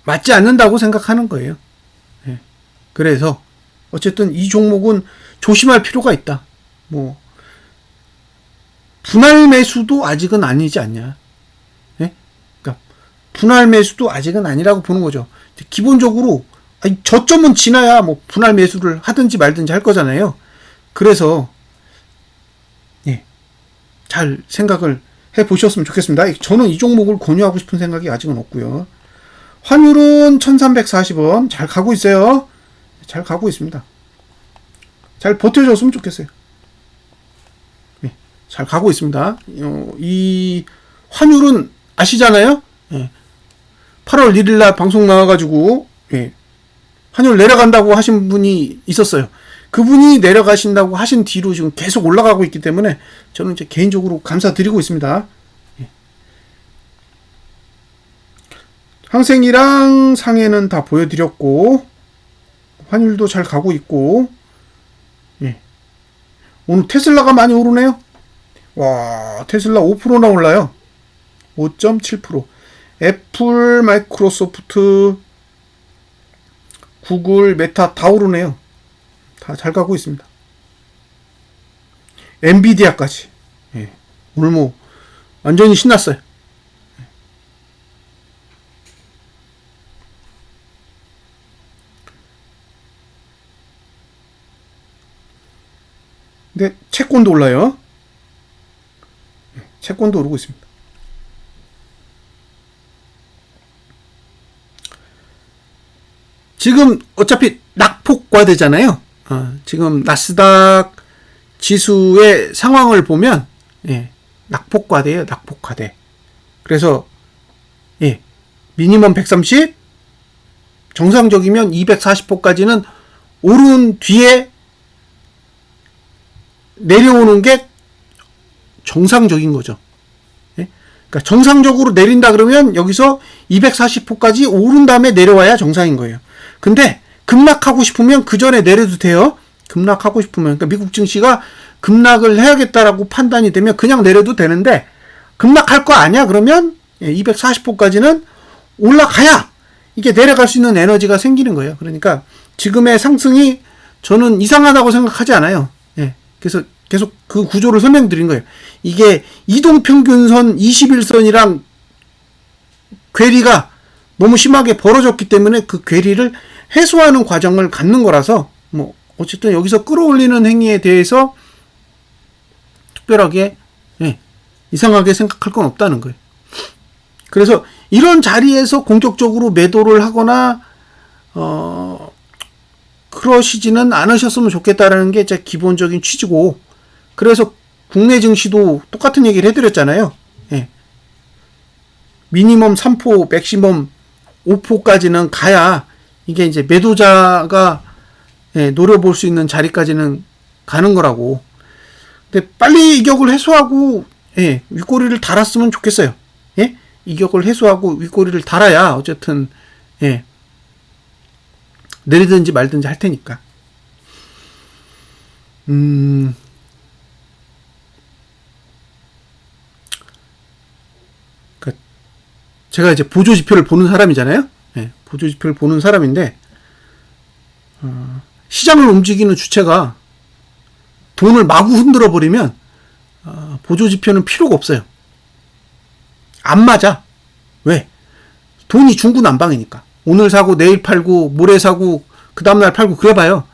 맞지 않는다고 생각하는 거예요. 예. 그래서 어쨌든 이 종목은 조심할 필요가 있다. 뭐 분할 매수도 아직은 아니지 않냐. 예? 그러니까 분할 매수도 아직은 아니라고 보는 거죠. 기본적으로 저점은 지나야 뭐 분할 매수를 하든지 말든지 할 거잖아요. 그래서 예, 잘 생각을 해 보셨으면 좋겠습니다. 저는 이 종목을 권유하고 싶은 생각이 아직은 없고요. 환율은 1340원 잘 가고 있어요. 잘 가고 있습니다. 잘 버텨줬으면 좋겠어요. 예, 잘 가고 있습니다. 이 환율은 아시잖아요. 예, 8월 1일날 방송 나와가지고 예, 환율 내려간다고 하신 분이 있었어요. 그분이 내려가신다고 하신 뒤로 지금 계속 올라가고 있기 때문에 저는 이제 개인적으로 감사드리고 있습니다. 예. 항생이랑 상해는 다 보여드렸고 환율도 잘 가고 있고 예. 오늘 테슬라가 많이 오르네요. 와, 테슬라 5%나 올라요. 5.7%. 애플, 마이크로소프트, 구글, 메타 다 오르네요. 다 잘 가고 있습니다. 엔비디아까지. 예. 오늘 뭐 완전히 신났어요. 근데 채권도 올라요. 채권도 오르고 있습니다. 지금 어차피 낙폭과대잖아요. 지금 나스닥 지수의 상황을 보면 예, 낙폭과대예요. 낙폭과대. 그래서 예, 미니멈 130 정상적이면 240포까지는 오른 뒤에 내려오는 게 정상적인 거죠. 예? 그러니까 정상적으로 내린다 그러면 여기서 240포까지 오른 다음에 내려와야 정상인 거예요. 근데 급락하고 싶으면 그 전에 내려도 돼요. 급락하고 싶으면. 그러니까 미국 증시가 급락을 해야겠다라고 판단이 되면 그냥 내려도 되는데 급락할 거 아니야? 그러면 240포까지는 올라가야 이게 내려갈 수 있는 에너지가 생기는 거예요. 그러니까 지금의 상승이 저는 이상하다고 생각하지 않아요. 예. 그래서 계속 그 구조를 설명드린 거예요. 이게 이동평균선 21선이랑 괴리가 너무 심하게 벌어졌기 때문에 그 괴리를 해소하는 과정을 갖는 거라서 뭐 어쨌든 여기서 끌어올리는 행위에 대해서 특별하게 예, 이상하게 생각할 건 없다는 거예요. 그래서 이런 자리에서 공격적으로 매도를 하거나 그러시지는 않으셨으면 좋겠다라는 게 제 기본적인 취지고, 그래서 국내 증시도 똑같은 얘기를 해드렸잖아요. 예. 미니멈 3포, 맥시멈 5포까지는 가야 이게 이제 매도자가 예, 노려볼 수 있는 자리까지는 가는 거라고. 근데 빨리 이격을 해소하고 예, 윗꼬리를 달았으면 좋겠어요. 예? 이격을 해소하고 윗꼬리를 달아야 어쨌든 예, 내리든지 말든지 할 테니까. 그러니까 제가 이제 보조지표를 보는 사람이잖아요. 예, 보조지표를 보는 사람인데 시장을 움직이는 주체가 돈을 마구 흔들어 버리면 보조지표는 필요가 없어요. 안 맞아. 왜? 돈이 중구난방이니까. 오늘 사고 내일 팔고 모레 사고 그 다음날 팔고 그래봐요.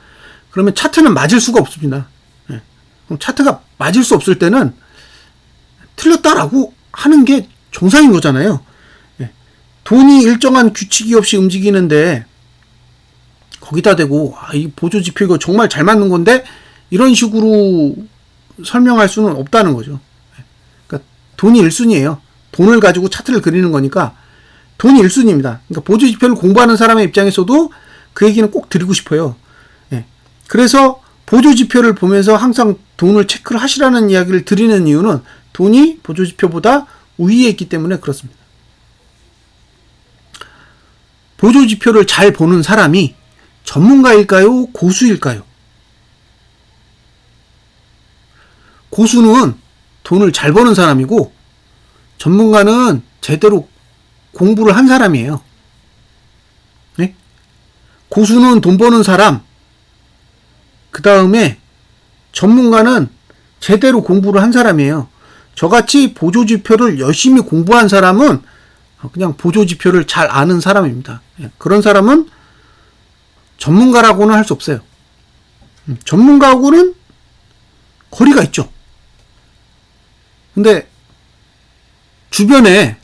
그러면 차트는 맞을 수가 없습니다. 예. 그럼 차트가 맞을 수 없을 때는 틀렸다라고 하는 게 정상인 거잖아요. 예. 돈이 일정한 규칙이 없이 움직이는데 거기다 대고 이 보조지표 이거 정말 잘 맞는 건데 이런 식으로 설명할 수는 없다는 거죠. 그러니까 돈이 1순위예요. 돈을 가지고 차트를 그리는 거니까 돈이 1순위입니다. 그러니까 보조지표를 공부하는 사람의 입장에서도 그 얘기는 꼭 드리고 싶어요. 예. 그래서 보조지표를 보면서 항상 돈을 체크를 하시라는 이야기를 드리는 이유는 돈이 보조지표보다 우위에 있기 때문에 그렇습니다. 보조지표를 잘 보는 사람이 전문가일까요? 고수일까요? 고수는 돈을 잘 버는 사람이고 전문가는 제대로 공부를 한 사람이에요. 네? 고수는 돈 버는 사람, 그 다음에 전문가는 제대로 공부를 한 사람이에요. 저같이 보조지표를 열심히 공부한 사람은 그냥 보조지표를 잘 아는 사람입니다. 그런 사람은 전문가라고는 할 수 없어요. 전문가하고는 거리가 있죠. 근데 주변에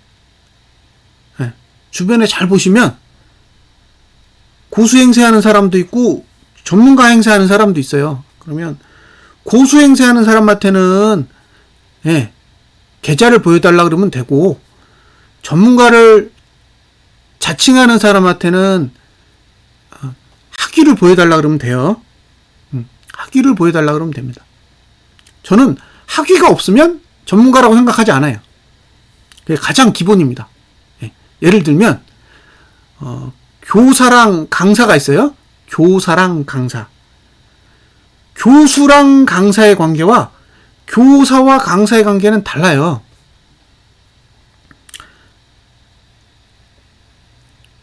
잘 보시면 고수 행세하는 사람도 있고 전문가 행세하는 사람도 있어요. 그러면 고수 행세하는 사람한테는 계좌를 보여달라 그러면 되고, 전문가를 자칭하는 사람한테는 학위를 보여달라 그러면 돼요. 학위를 보여달라 그러면 됩니다. 저는 학위가 없으면 전문가라고 생각하지 않아요. 그게 가장 기본입니다. 예를 들면 교사랑 강사가 있어요. 교사랑 강사. 교수랑 강사의 관계와 교사와 강사의 관계는 달라요.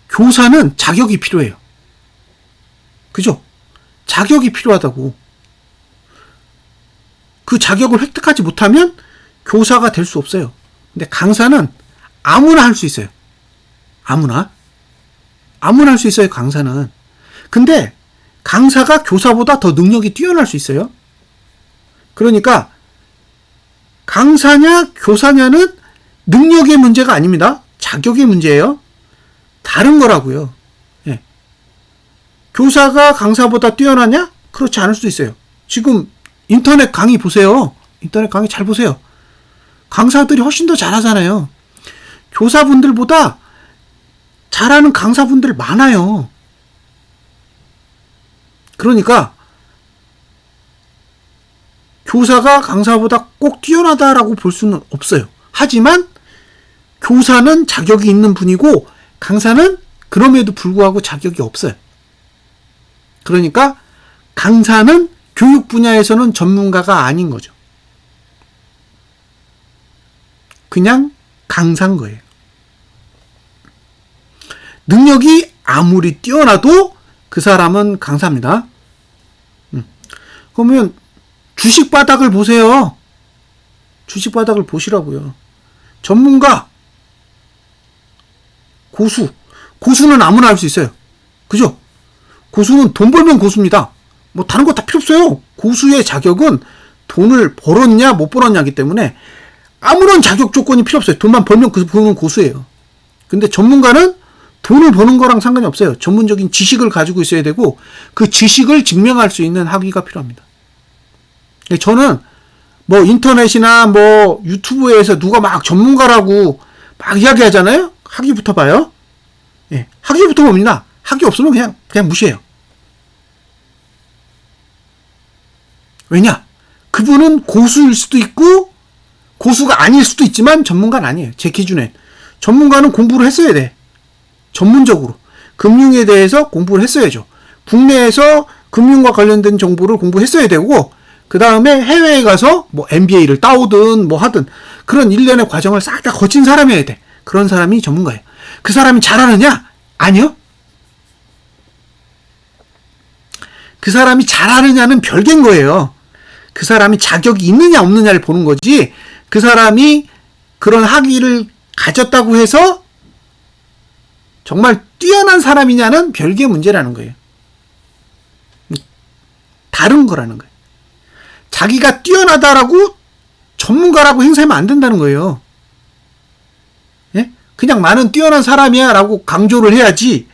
교사는 자격이 필요해요. 그죠? 자격이 필요하다고. 그 자격을 획득하지 못하면 교사가 될 수 없어요. 근데 강사는 아무나 할 수 있어요. 아무나 할 수 있어요, 강사는. 근데 강사가 교사보다 더 능력이 뛰어날 수 있어요. 그러니까 강사냐 교사냐는 능력의 문제가 아닙니다. 자격의 문제예요. 다른 거라고요. 교사가 강사보다 뛰어나냐? 그렇지 않을 수도 있어요. 지금 인터넷 강의 보세요. 인터넷 강의 잘 보세요. 강사들이 훨씬 더 잘하잖아요. 교사분들보다 잘하는 강사분들 많아요. 그러니까 교사가 강사보다 꼭 뛰어나다라고 볼 수는 없어요. 하지만 교사는 자격이 있는 분이고 강사는 그럼에도 불구하고 자격이 없어요. 그러니까 강사는 교육 분야에서는 전문가가 아닌 거죠. 그냥 강사인 거예요. 능력이 아무리 뛰어나도 그 사람은 강사입니다. 그러면 주식 바닥을 보세요. 주식 바닥을 보시라고요. 전문가, 고수는 아무나 할 수 있어요. 그죠? 고수는 돈 벌면 고수입니다. 뭐 다른 거 다 필요 없어요. 고수의 자격은 돈을 벌었냐 못 벌었냐기 때문에 아무런 자격 조건이 필요 없어요. 돈만 벌면 그분은 고수예요. 근데 전문가는 돈을 버는 거랑 상관이 없어요. 전문적인 지식을 가지고 있어야 되고 그 지식을 증명할 수 있는 학위가 필요합니다. 저는 뭐 인터넷이나 뭐 유튜브에서 누가 막 전문가라고 막 이야기하잖아요. 학위부터 봐요. 학위부터 봅니다. 학위 없으면 그냥 무시해요. 왜냐? 그분은 고수일 수도 있고 고수가 아닐 수도 있지만 전문가는 아니에요. 제 기준엔. 전문가는 공부를 했어야 돼. 전문적으로. 금융에 대해서 공부를 했어야죠. 국내에서 금융과 관련된 정보를 공부했어야 되고 그 다음에 해외에 가서 뭐 MBA를 따오든 뭐 하든 그런 일련의 과정을 싹 다 거친 사람이어야 돼. 그런 사람이 전문가예요. 그 사람이 잘하느냐? 아니요. 그 사람이 잘하느냐는 별개인 거예요. 그 사람이 자격이 있느냐 없느냐를 보는 거지 그 사람이 그런 학위를 가졌다고 해서 정말 뛰어난 사람이냐는 별개의 문제라는 거예요. 다른 거라는 거예요. 자기가 뛰어나다라고 전문가라고 행세하면 안 된다는 거예요. 그냥 나는 뛰어난 사람이야 라고 강조를 해야지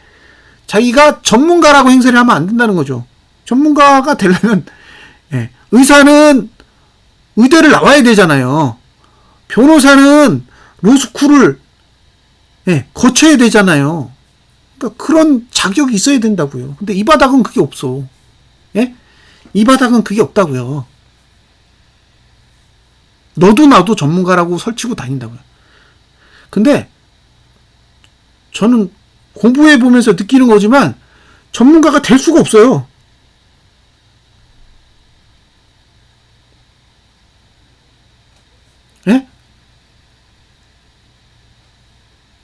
자기가 전문가라고 행세를 하면 안 된다는 거죠. 전문가가 되려면 의사는 의대를 나와야 되잖아요. 변호사는 로스쿨을 거쳐야 되잖아요. 그러니까 그런 자격이 있어야 된다고요. 근데 이 바닥은 그게 없어. 이 바닥은 그게 없다고요. 너도 나도 전문가라고 설치고 다닌다고요. 근데 저는 공부해 보면서 느끼는 거지만 전문가가 될 수가 없어요.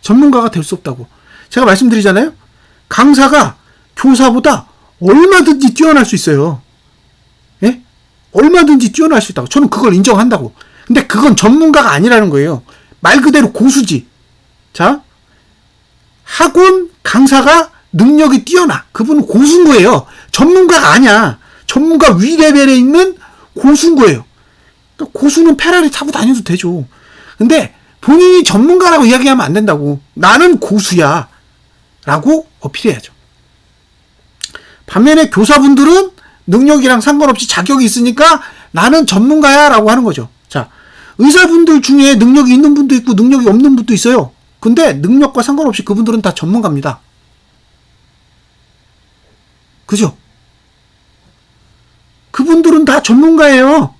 전문가가 될 수 없다고. 제가 말씀드리잖아요. 강사가 교사보다 얼마든지 뛰어날 수 있어요. 얼마든지 뛰어날 수 있다고. 저는 그걸 인정한다고. 근데 그건 전문가가 아니라는 거예요. 말 그대로 고수지. 자, 학원 강사가 능력이 뛰어나. 그분은 고수인 거예요. 전문가가 아니야. 전문가 위 레벨에 있는 고수인 거예요. 그러니까 고수는 페라리 타고 다녀도 되죠. 근데 본인이 전문가라고 이야기하면 안 된다고. 나는 고수야 라고 어필해야죠. 반면에 교사분들은 능력이랑 상관없이 자격이 있으니까 나는 전문가야 라고 하는 거죠. 자, 의사분들 중에 능력이 있는 분도 있고 능력이 없는 분도 있어요. 근데 능력과 상관없이 그분들은 다 전문가입니다. 그죠? 그분들은 다 전문가예요.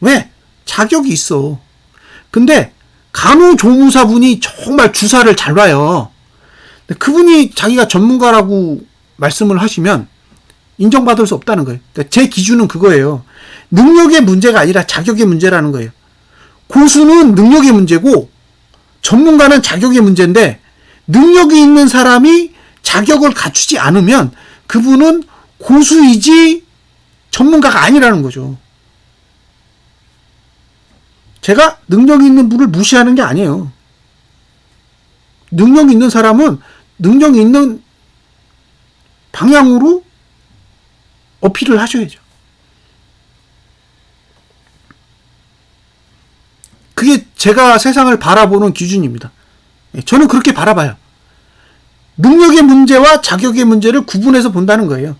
왜? 자격이 있어. 근데 간호조무사분이 정말 주사를 잘 놔요. 근데 그분이 자기가 전문가라고 말씀을 하시면 인정받을 수 없다는 거예요. 그러니까 제 기준은 그거예요. 능력의 문제가 아니라 자격의 문제라는 거예요. 고수는 능력의 문제고 전문가는 자격의 문제인데 능력이 있는 사람이 자격을 갖추지 않으면 그분은 고수이지 전문가가 아니라는 거죠. 제가 능력이 있는 분을 무시하는 게 아니에요. 능력이 있는 사람은 능력이 있는 방향으로 어필을 하셔야죠. 그게 제가 세상을 바라보는 기준입니다. 저는 그렇게 바라봐요. 능력의 문제와 자격의 문제를 구분해서 본다는 거예요.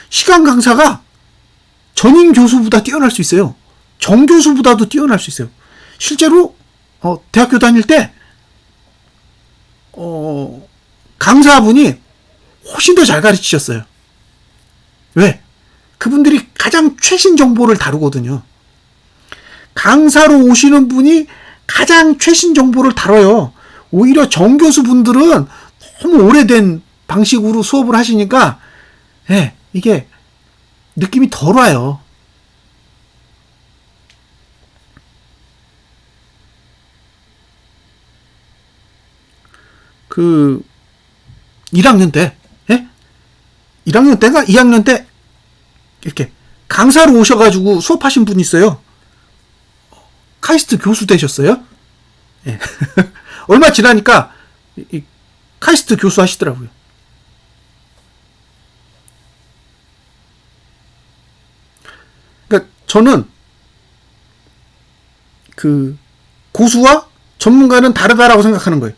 시간 강사가 전임 교수보다 뛰어날 수 있어요. 정교수보다도 뛰어날 수 있어요. 실제로 대학교 다닐 때 강사분이 훨씬 더 잘 가르치셨어요. 왜? 그분들이 가장 최신 정보를 다루거든요. 강사로 오시는 분이 가장 최신 정보를 다뤄요. 오히려 정교수분들은 너무 오래된 방식으로 수업을 하시니까 이게 느낌이 덜 와요. 그 1학년 때 1학년 때가 2학년 때 이렇게 강사로 오셔가지고 수업하신 분이 있어요. 카이스트 교수 되셨어요. 얼마 지나니까 카이스트 교수 하시더라고요. 그러니까 저는 그 고수와 전문가는 다르다라고 생각하는 거예요.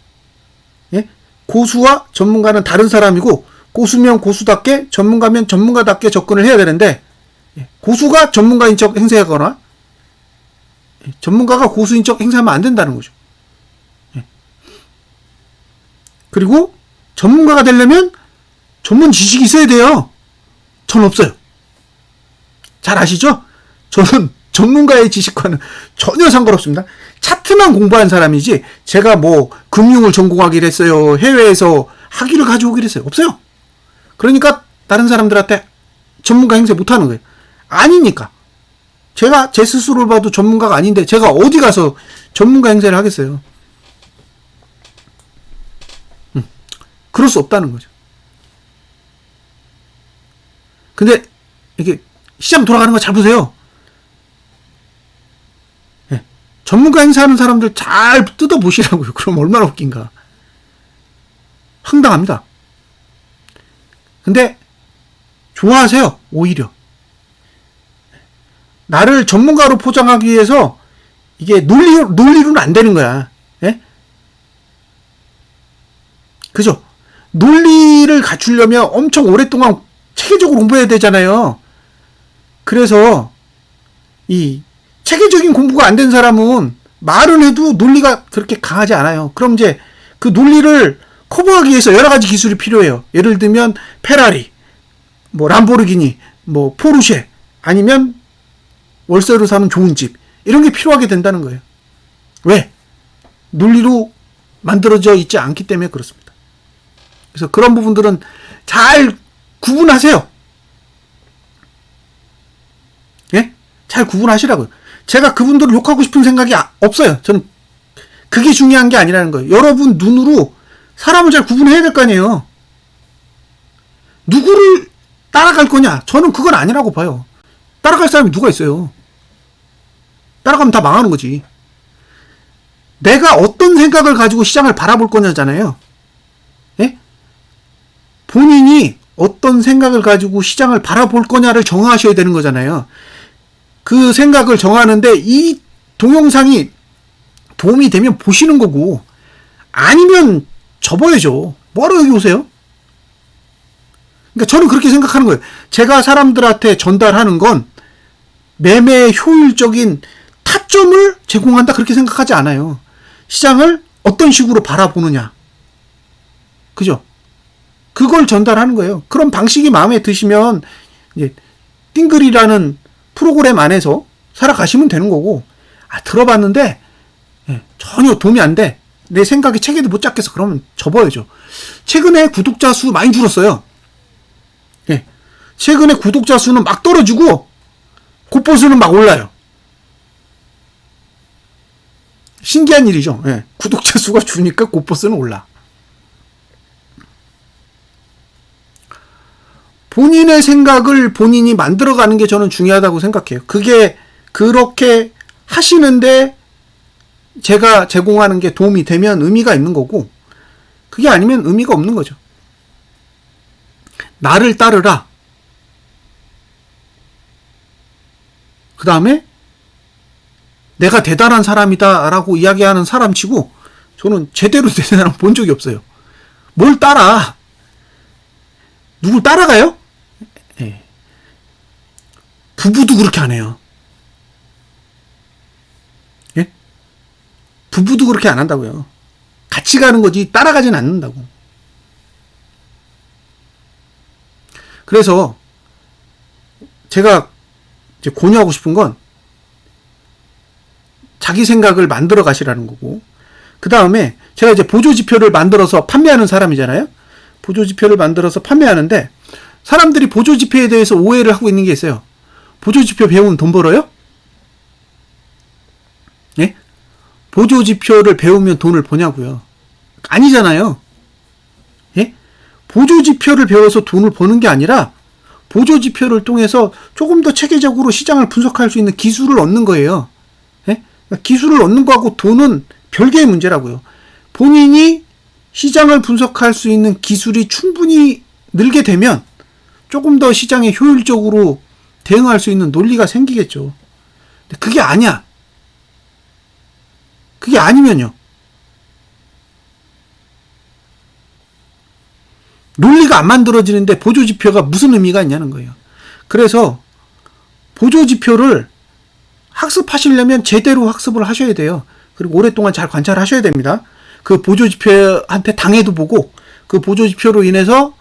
고수와 전문가는 다른 사람이고 고수면 고수답게 전문가면 전문가답게 접근을 해야 되는데 고수가 전문가인 척 행세하거나 전문가가 고수인 척 행세하면 안 된다는 거죠. 그리고 전문가가 되려면 전문 지식이 있어야 돼요. 전 없어요. 잘 아시죠? 저는 전문가의 지식과는 전혀 상관없습니다. 차트만 공부한 사람이지 제가 뭐 금융을 전공하기로 했어요. 해외에서 학위를 가져오기로 했어요. 없어요. 그러니까 다른 사람들한테 전문가 행세 못하는 거예요. 아니니까. 제가 제 스스로를 봐도 전문가가 아닌데 제가 어디 가서 전문가 행세를 하겠어요. 그럴 수 없다는 거죠. 근데 이게 시장 돌아가는 거 잘 보세요. 전문가 행사하는 사람들 잘 뜯어보시라고요. 그럼 얼마나 웃긴가. 황당합니다. 근데 좋아하세요. 오히려. 나를 전문가로 포장하기 위해서 이게 논리로는 안 되는 거야. 그죠? 논리를 갖추려면 엄청 오랫동안 체계적으로 공부해야 되잖아요. 그래서 이 체계적인 공부가 안 된 사람은 말은 해도 논리가 그렇게 강하지 않아요. 그럼 이제 그 논리를 커버하기 위해서 여러 가지 기술이 필요해요. 예를 들면 페라리, 뭐 람보르기니, 뭐 포르쉐, 아니면 월세로 사는 좋은 집, 이런 게 필요하게 된다는 거예요. 왜? 논리로 만들어져 있지 않기 때문에 그렇습니다. 그래서 그런 부분들은 잘 구분하세요. 잘 구분하시라고요. 제가 그분들을 욕하고 싶은 생각이 없어요. 저는 그게 중요한 게 아니라는 거예요. 여러분 눈으로 사람을 잘 구분해야 될 거 아니에요. 누구를 따라갈 거냐? 저는 그건 아니라고 봐요. 따라갈 사람이 누가 있어요? 따라가면 다 망하는 거지. 내가 어떤 생각을 가지고 시장을 바라볼 거냐잖아요. 예? 본인이 어떤 생각을 가지고 시장을 바라볼 거냐를 정하셔야 되는 거잖아요. 그 생각을 정하는데 이 동영상이 도움이 되면 보시는 거고, 아니면 접어야죠. 뭐하러 여기 오세요? 그러니까 저는 그렇게 생각하는 거예요. 제가 사람들한테 전달하는 건 매매 효율적인 타점을 제공한다, 그렇게 생각하지 않아요. 시장을 어떤 식으로 바라보느냐. 그죠? 그걸 전달하는 거예요. 그런 방식이 마음에 드시면 이제 띵글이라는 프로그램 안에서 살아가시면 되는 거고, 들어봤는데 전혀 도움이 안 돼, 내 생각에 체계도 못 잡겠어, 그러면 접어야죠. 최근에 구독자 수 많이 줄었어요. 최근에 구독자 수는 막 떨어지고 곧보수는 막 올라요. 신기한 일이죠. 구독자 수가 주니까 곧보수는 올라. 본인의 생각을 본인이 만들어가는 게 저는 중요하다고 생각해요. 그게 그렇게 하시는데 제가 제공하는 게 도움이 되면 의미가 있는 거고, 그게 아니면 의미가 없는 거죠. 나를 따르라. 그 다음에 내가 대단한 사람이다 라고 이야기하는 사람 치고 저는 제대로 된 사람 본 적이 없어요. 뭘 따라? 누굴 따라가요? 부부도 그렇게 안 해요. 부부도 그렇게 안 한다고요. 같이 가는 거지 따라가진 않는다고. 그래서 제가 이제 권유하고 싶은 건 자기 생각을 만들어 가시라는 거고, 그 다음에 제가 이제 보조지표를 만들어서 판매하는 사람이잖아요. 보조지표를 만들어서 판매하는데 사람들이 보조지표에 대해서 오해를 하고 있는 게 있어요. 보조지표 배우면 돈 벌어요? 예? 보조지표를 배우면 돈을 버냐고요? 아니잖아요. 예? 보조지표를 배워서 돈을 버는 게 아니라 보조지표를 통해서 조금 더 체계적으로 시장을 분석할 수 있는 기술을 얻는 거예요. 예? 기술을 얻는 거하고 돈은 별개의 문제라고요. 본인이 시장을 분석할 수 있는 기술이 충분히 늘게 되면 조금 더 시장에 효율적으로 대응할 수 있는 논리가 생기겠죠. 근데 그게 아니야. 그게 아니면요, 논리가 안 만들어지는데 보조지표가 무슨 의미가 있냐는 거예요. 그래서 보조지표를 학습하시려면 제대로 학습을 하셔야 돼요. 그리고 오랫동안 잘 관찰하셔야 됩니다. 그 보조지표한테 당해도 보고, 그 보조지표로 인해서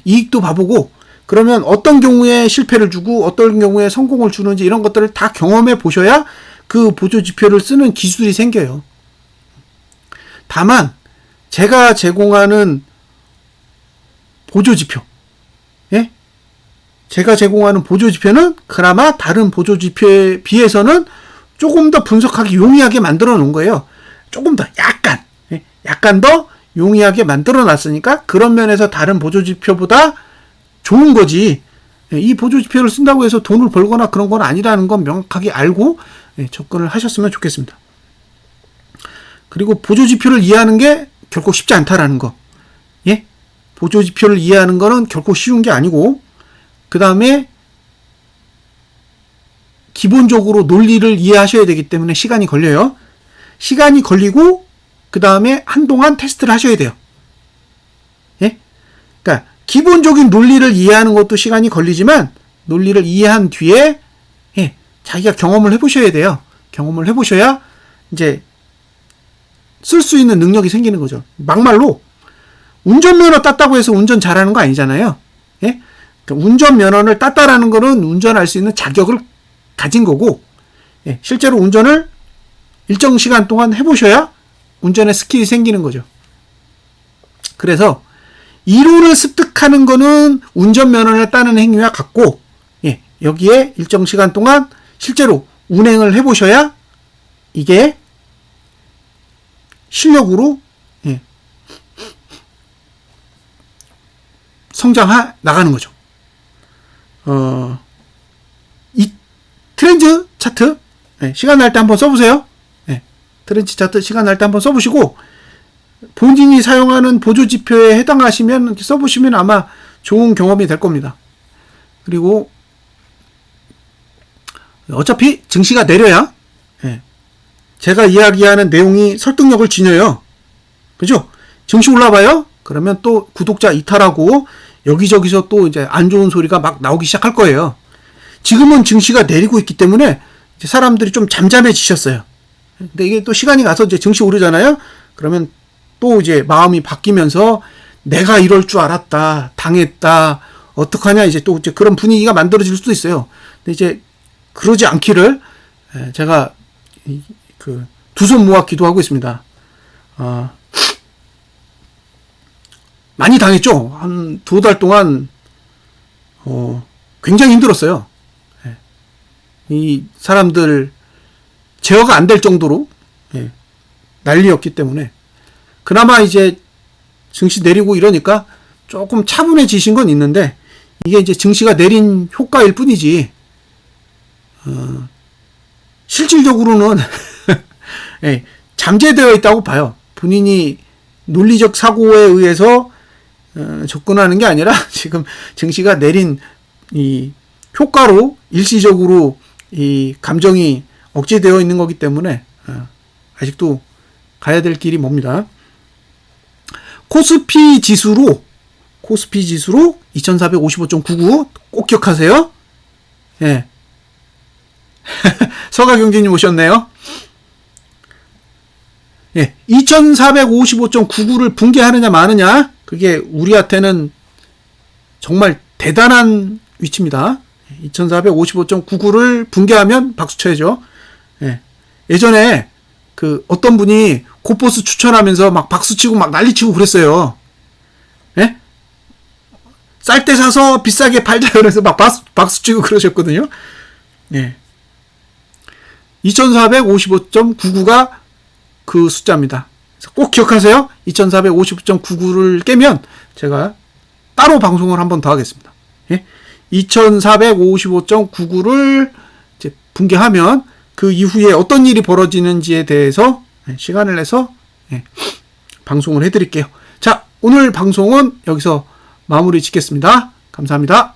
이익도 봐보고, 그러면 어떤 경우에 실패를 주고 어떤 경우에 성공을 주는지 이런 것들을 다 경험해 보셔야 그 보조지표를 쓰는 기술이 생겨요. 다만 제가 제공하는 보조지표, 제가 제공하는 보조지표는 그나마 다른 보조지표에 비해서는 조금 더 분석하기 용이하게 만들어 놓은 거예요. 조금 더 약간 더 용이하게 만들어 놨으니까 그런 면에서 다른 보조지표보다 좋은 거지. 이 보조지표를 쓴다고 해서 돈을 벌거나 그런 건 아니라는 건 명확하게 알고 접근을 하셨으면 좋겠습니다. 그리고 보조지표를 이해하는 게 결코 쉽지 않다라는 거. 보조지표를 이해하는 거는 결코 쉬운 게 아니고, 그 다음에 기본적으로 논리를 이해하셔야 되기 때문에 시간이 걸려요. 시간이 걸리고 그 다음에 한동안 테스트를 하셔야 돼요. 그러니까 기본적인 논리를 이해하는 것도 시간이 걸리지만 논리를 이해한 뒤에 자기가 경험을 해보셔야 돼요. 경험을 해보셔야 이제 쓸 수 있는 능력이 생기는 거죠. 막말로 운전면허 땄다고 해서 운전 잘하는 거 아니잖아요. 그러니까 운전면허를 땄다라는 거는 운전할 수 있는 자격을 가진 거고, 실제로 운전을 일정 시간 동안 해보셔야 운전의 스킬이 생기는 거죠. 그래서 이론을 습득하는 거는 운전면허를 따는 행위와 같고, 여기에 일정 시간 동안 실제로 운행을 해보셔야 이게 실력으로 성장해 나가는 거죠. 이 트렌드 차트 예, 시간 날 때 한번 써보세요. 예, 트렌치 차트 시간 날 때 한번 써보시고 본인이 사용하는 보조지표에 해당하시면 써보시면 아마 좋은 경험이 될 겁니다. 그리고 어차피 증시가 내려야 예, 제가 이야기하는 내용이 설득력을 지녀요. 그죠? 증시 올라봐요? 그러면 또 구독자 이탈하고 여기저기서 또 이제 안 좋은 소리가 막 나오기 시작할 거예요. 지금은 증시가 내리고 있기 때문에 이제 사람들이 좀 잠잠해지셨어요. 근데 이게 또 시간이 가서 이제 증시 오르잖아요? 그러면 또 이제 마음이 바뀌면서 내가 이럴 줄 알았다, 당했다, 어떡하냐, 이제 또 이제 그런 분위기가 만들어질 수도 있어요. 근데 이제 그러지 않기를 제가 그 두 손 모아 기도하고 있습니다. 많이 당했죠? 한 2달 동안, 굉장히 힘들었어요. 이 사람들 제어가 안 될 정도로, 난리였기 때문에. 그나마 이제 증시 내리고 이러니까 조금 차분해지신 건 있는데, 이게 이제 증시가 내린 효과일 뿐이지, 실질적으로는, 잠재되어 있다고 봐요. 본인이 논리적 사고에 의해서 접근하는 게 아니라 지금 증시가 내린 이 효과로 일시적으로 이 감정이 억제되어 있는 거기 때문에 아직도 가야 될 길이 멉니다. 코스피 지수로 2455.99 꼭 기억하세요. 예. 서가경제님 오셨네요. 예, 2455.99를 붕괴하느냐 마느냐, 그게 우리한테는 정말 대단한 위치입니다. 2455.99를 붕괴하면 박수 쳐야죠. 예. 예전에 그 어떤 분이 고포스 추천하면서 막 박수 치고 막 난리 치고 그랬어요. 예? 쌀 때 사서 비싸게 팔자 그래서 막 박수 치고 그러셨거든요. 예. 2455.99가 그 숫자입니다. 꼭 기억하세요. 2455.99를 깨면 제가 따로 방송을 한 번 더 하겠습니다. 예? 2455.99를 이제 붕괴하면 그 이후에 어떤 일이 벌어지는지에 대해서 시간을 내서 방송을 해드릴게요. 자, 오늘 방송은 여기서 마무리 짓겠습니다. 감사합니다.